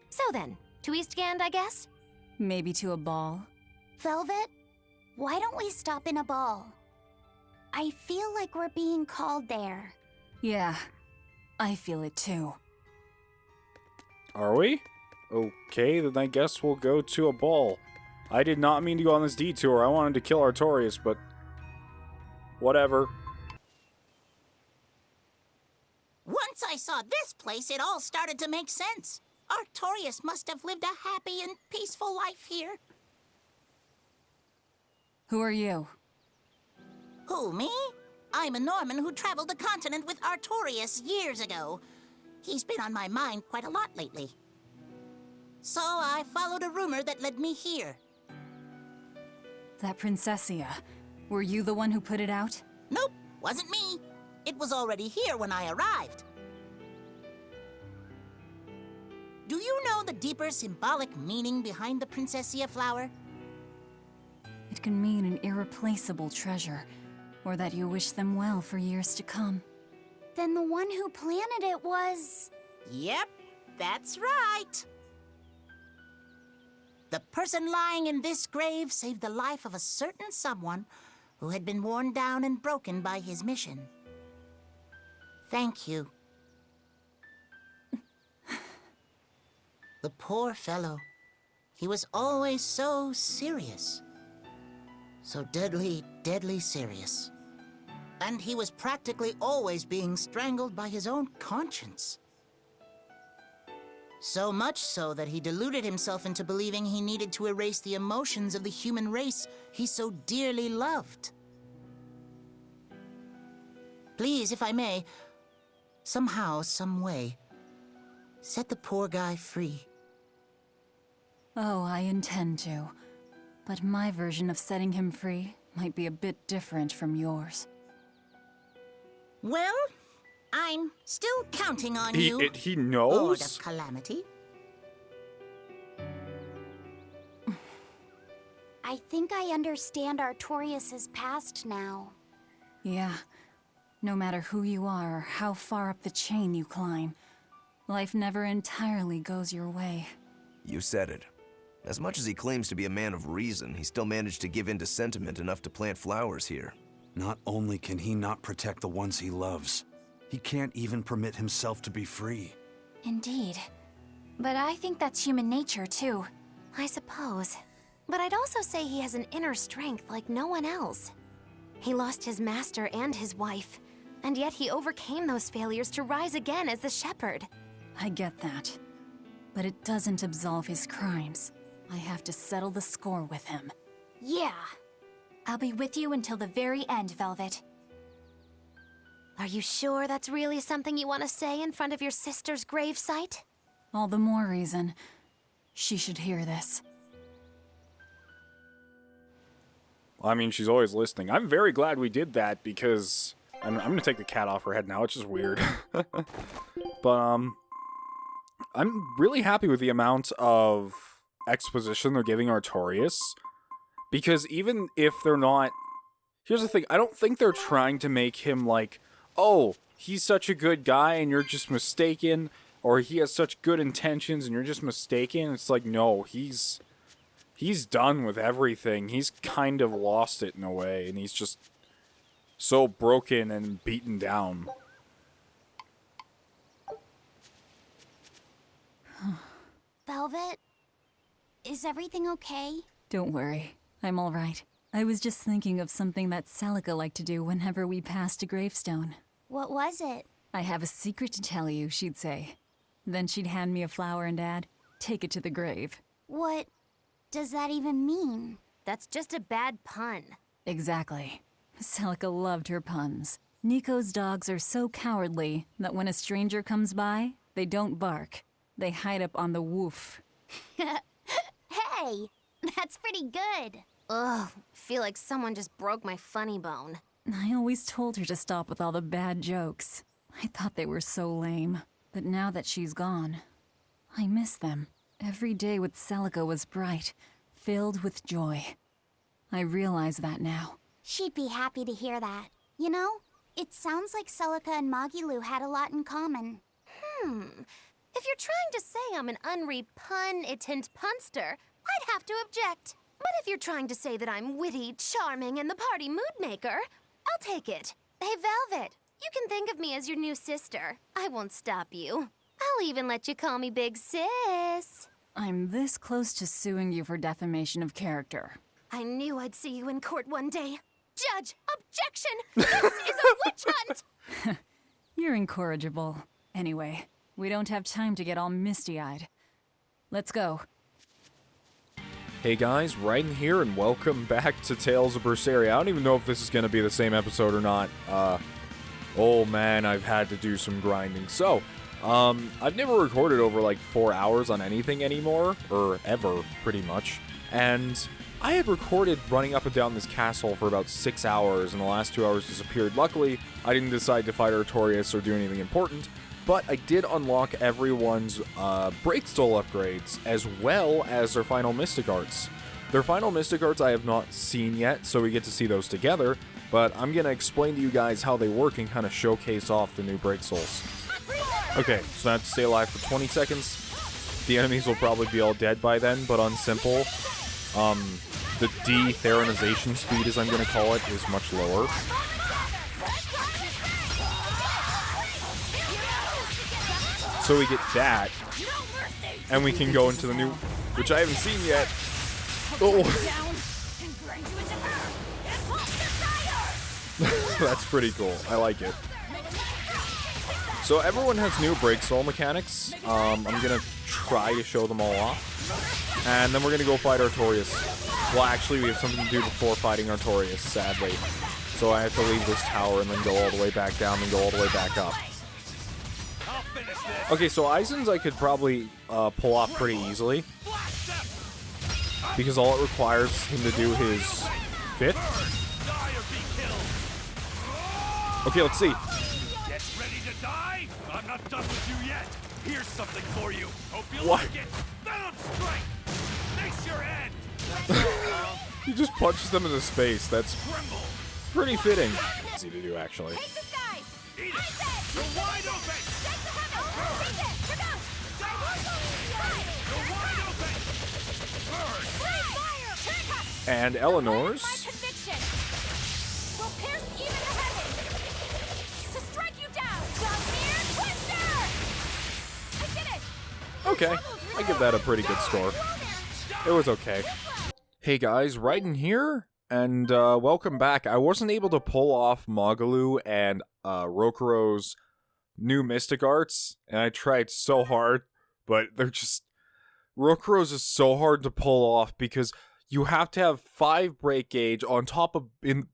[SPEAKER 4] So then, to Eastgand, I guess?
[SPEAKER 9] Maybe to a ball?
[SPEAKER 10] Velvet, why don't we stop in a ball? I feel like we're being called there.
[SPEAKER 9] Yeah, I feel it too.
[SPEAKER 1] Are we? Okay, then I guess we'll go to a ball. I did not mean to go on this detour. I wanted to kill Artorias, but whatever.
[SPEAKER 11] Once I saw this place, it all started to make sense. Artorias must have lived a happy and peaceful life here.
[SPEAKER 9] Who are you?
[SPEAKER 11] Who, me? I'm a Norman who traveled the continent with Artorias years ago. He's been on my mind quite a lot lately. So I followed a rumor that led me here.
[SPEAKER 9] That Princessia. Were you the one who put it out?
[SPEAKER 11] Nope, wasn't me. It was already here when I arrived. Do you know the deeper symbolic meaning behind the Princessia flower?
[SPEAKER 9] It can mean an irreplaceable treasure, or that you wish them well for years to come.
[SPEAKER 10] Then the one who planted it was...
[SPEAKER 11] Yep, that's right. The person lying in this grave saved the life of a certain someone who had been worn down and broken by his mission. Thank you. The poor fellow. He was always so serious. So deadly, deadly serious. And he was practically always being strangled by his own conscience. So much so that he deluded himself into believing he needed to erase the emotions of the human race he so dearly loved. Please, if I may, somehow, some way, set the poor guy free.
[SPEAKER 9] Oh, I intend to. But my version of setting him free might be a bit different from yours.
[SPEAKER 11] Well, I'm still counting on you.
[SPEAKER 1] He
[SPEAKER 11] Lord
[SPEAKER 1] knows?
[SPEAKER 11] of Calamity.
[SPEAKER 10] I think I understand Artorias' past now.
[SPEAKER 9] Yeah. No matter who you are or how far up the chain you climb, life never entirely goes your way.
[SPEAKER 2] You said it. As much as he claims to be a man of reason, he still managed to give in to sentiment enough to plant flowers here.
[SPEAKER 5] Not only can he not protect the ones he loves, he can't even permit himself to be free.
[SPEAKER 3] Indeed. But I think that's human nature, too.
[SPEAKER 4] I suppose. But I'd also say he has an inner strength like no one else. He lost his master and his wife, and yet he overcame those failures to rise again as the shepherd.
[SPEAKER 9] I get that. But it doesn't absolve his crimes. I have to settle the score with him.
[SPEAKER 3] Yeah. I'll be with you until the very end, Velvet.
[SPEAKER 4] Are you sure that's really something you want to say in front of your sister's gravesite?
[SPEAKER 9] All the more reason she should hear this.
[SPEAKER 1] I mean, she's always listening. I'm very glad we did that because I'm gonna take the cat off her head now. It's just weird. But I'm really happy with the amount of exposition they're giving Artorias, because even if they're not, here's the thing, I don't think they're trying to make him like, oh, he's such a good guy and you're just mistaken, or he has such good intentions and you're just mistaken. It's like, no, he's done with everything. He's kind of lost it in a way, and he's just so broken and beaten down.
[SPEAKER 10] Velvet, is everything okay?
[SPEAKER 9] Don't worry, I'm all right. I was just thinking of something that Celica liked to do whenever we passed a gravestone.
[SPEAKER 10] What was it?
[SPEAKER 9] I have a secret to tell you, she'd say. Then she'd hand me a flower and add, take it to the grave.
[SPEAKER 10] What does that even mean?
[SPEAKER 4] That's just a bad pun.
[SPEAKER 9] Exactly. Celica loved her puns. Nico's dogs are so cowardly that when a stranger comes by, they don't bark. They hide up on the woof.
[SPEAKER 10] Hey, that's pretty good.
[SPEAKER 4] Ugh, feel like someone just broke my funny bone.
[SPEAKER 9] I always told her to stop with all the bad jokes. I thought they were so lame. But now that she's gone, I miss them. Every day with Celica was bright, filled with joy. I realize that now.
[SPEAKER 10] She'd be happy to hear that. You know, it sounds like Celica and Magilu had a lot in common.
[SPEAKER 4] If you're trying to say I'm an unrepunitent punster, I'd have to object. But if you're trying to say that I'm witty, charming, and the party mood maker, I'll take it. Hey, Velvet, you can think of me as your new sister. I won't stop you. I'll even let you call me Big Sis.
[SPEAKER 9] I'm this close to suing you for defamation of character.
[SPEAKER 4] I knew I'd see you in court one day. Judge, objection! This is a witch hunt!
[SPEAKER 9] You're incorrigible. Anyway, we don't have time to get all misty-eyed. Let's go.
[SPEAKER 1] Hey guys, Ryden here, and welcome back to Tales of Berseria. I don't even know if this is going to be the same episode or not. Oh man, I've had to do some grinding. So, I've never recorded over like 4 hours on anything anymore, or ever, pretty much. And I had recorded running up and down this castle for about 6 hours, and the last 2 hours disappeared. Luckily, I didn't decide to fight Artorias or do anything important, but I did unlock everyone's Breakstole upgrades, as well as their final Mystic Arts. Their final Mystic Arts I have not seen yet, so we get to see those together, but I'm going to explain to you guys how they work and kind of showcase off the new Breakstoles. Okay, so I have to stay alive for 20 seconds. The enemies will probably be all dead by then, but on simple, the de-theronization speed, as I'm going to call it, is much lower. So we get that, and we can go into the new, which I haven't seen yet. Oh. That's pretty cool. I like it. So everyone has new Breakstole mechanics. I'm gonna try to show them all off, and then we're gonna go fight Artorias. Well, actually, we have something to do before fighting Artorias, sadly. So I have to leave this tower and then go all the way back down and go all the way back up. Okay, so Eisen's I could probably pull off pretty easily, because all it requires him to do his 5th. Okay, let's see.
[SPEAKER 12] Get ready to die? I'm not done with you yet. Here's something for you. Hope you
[SPEAKER 1] What?
[SPEAKER 12] like it. Venom strike. Face your end.
[SPEAKER 1] He just punches them into space. That's pretty fitting. Easy to do, actually.
[SPEAKER 12] Eat it. You're wide open. You're wide open. Burn.
[SPEAKER 1] And Eleanor's.
[SPEAKER 3] Will pierce even the heavens to strike you down. Down here, Twister! I did it!
[SPEAKER 1] okay. I give that a pretty good score. It was okay. Hey guys, Raiden here, and welcome back. I wasn't able to pull off Magalu and Rokuro's new mystic arts, and I tried so hard, but they're just... Rokuro's is so hard to pull off because you have to have 5 break gauge on top of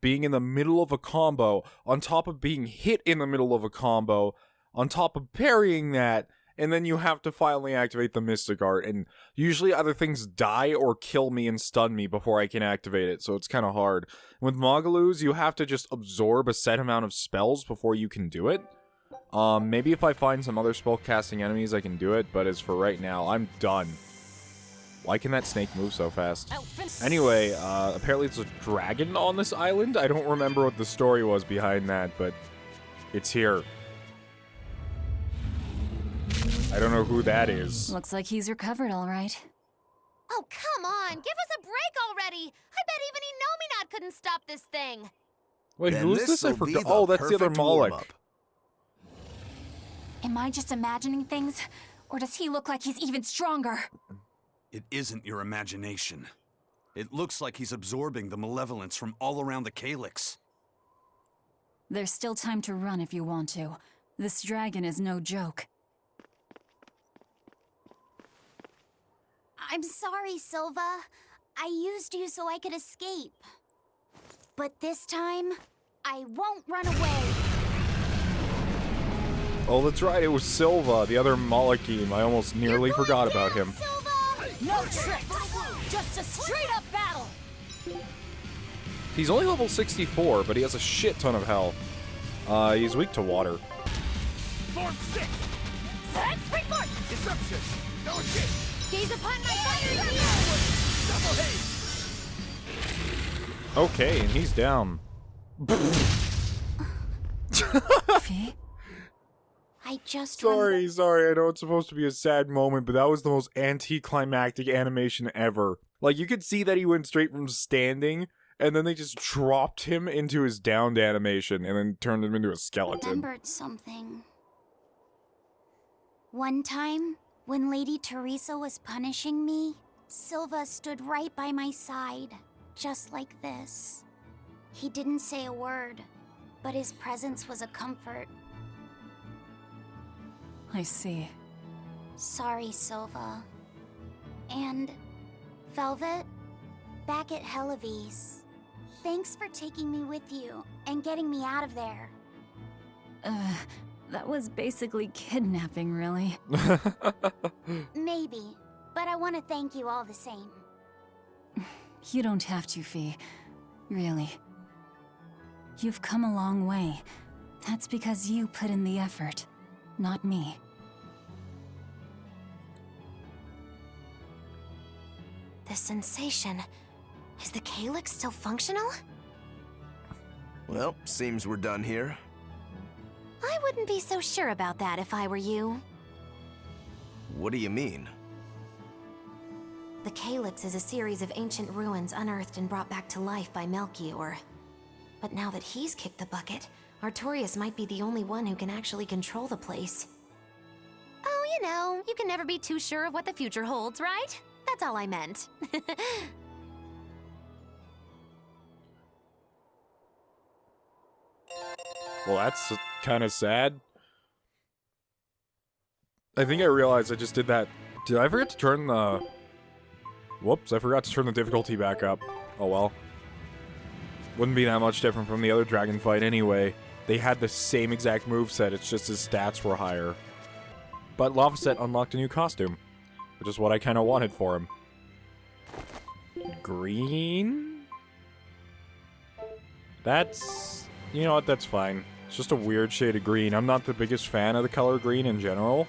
[SPEAKER 1] being in the middle of a combo, on top of being hit in the middle of a combo, on top of parrying that, and then you have to finally activate the Mystic Art, and usually other things die or kill me and stun me before I can activate it, so it's kind of hard. With Magalu's, you have to just absorb a set amount of spells before you can do it. Maybe if I find some other spell-casting enemies, I can do it, but as for right now, I'm done. Why can that snake move so fast? Anyway, apparently it's a dragon on this island. I don't remember what the story was behind that, but it's here. I don't know who that is.
[SPEAKER 9] Looks like he's recovered all right.
[SPEAKER 4] Oh, come on! Give us a break already! I bet even Inominat couldn't stop this thing!
[SPEAKER 1] Wait,
[SPEAKER 2] Then
[SPEAKER 1] who is this? I
[SPEAKER 2] this'll be
[SPEAKER 1] forgot.
[SPEAKER 2] the
[SPEAKER 1] Oh, that's the other
[SPEAKER 2] perfect
[SPEAKER 1] Malak.
[SPEAKER 2] warm-up.
[SPEAKER 3] Am I just imagining things? Or does he look like he's even stronger?
[SPEAKER 5] It isn't your imagination. It looks like he's absorbing the malevolence from all around the Calyx.
[SPEAKER 9] There's still time to run if you want to. This dragon is no joke.
[SPEAKER 10] I'm sorry, Silva. I used you so I could escape. But this time, I won't run away.
[SPEAKER 1] Oh, that's right. It was Silva, the other Malakim. I almost nearly forgot about him.
[SPEAKER 9] No tricks! Just a straight-up battle!
[SPEAKER 1] He's only level 64, but he has a shit ton of health. He's weak to water.
[SPEAKER 12] Form 6!
[SPEAKER 4] Set! Springboard!
[SPEAKER 12] Disruption! No escape!
[SPEAKER 4] Gaze upon my fire!
[SPEAKER 12] Double haze!
[SPEAKER 1] Okay, and he's down.
[SPEAKER 9] Fee?
[SPEAKER 10] I just
[SPEAKER 1] Sorry, I know it's supposed to be a sad moment, but that was the most anticlimactic animation ever. Like, you could see that he went straight from standing, and then they just dropped him into his downed animation, and then turned him into a skeleton.
[SPEAKER 10] remembered something. One time, when Lady Teresa was punishing me, Silva stood right by my side, just like this. He didn't say a word, but his presence was a comfort.
[SPEAKER 9] I see.
[SPEAKER 10] Sorry, Silva. And Velvet, back at Helives. Thanks for taking me with you and getting me out of there.
[SPEAKER 9] That was basically kidnapping, really.
[SPEAKER 10] Maybe, but I want to thank you all the same.
[SPEAKER 9] You don't have to, Fee. Really. You've come a long way. That's because you put in the effort, not me.
[SPEAKER 4] The sensation. Is the Calyx still functional?
[SPEAKER 2] Well, seems we're done here.
[SPEAKER 4] I wouldn't be so sure about that if I were you.
[SPEAKER 2] What do you mean?
[SPEAKER 4] The Calyx is a series of ancient ruins unearthed and brought back to life by Melchior. But now that he's kicked the bucket, Artorias might be the only one who can actually control the place. Oh, you know, you can never be too sure of what the future holds, right? That's all I meant.
[SPEAKER 1] Well, that's kind of sad. I think I realized I just did that. Did I forget to turn the... Whoops, I forgot to turn the difficulty back up. Oh well. Wouldn't be that much different from the other dragon fight anyway. They had the same exact moveset, it's just his stats were higher. But Lava Set unlocked a new costume, which is what I kind of wanted for him. Green? You know what, that's fine. It's just a weird shade of green. I'm not the biggest fan of the color green in general.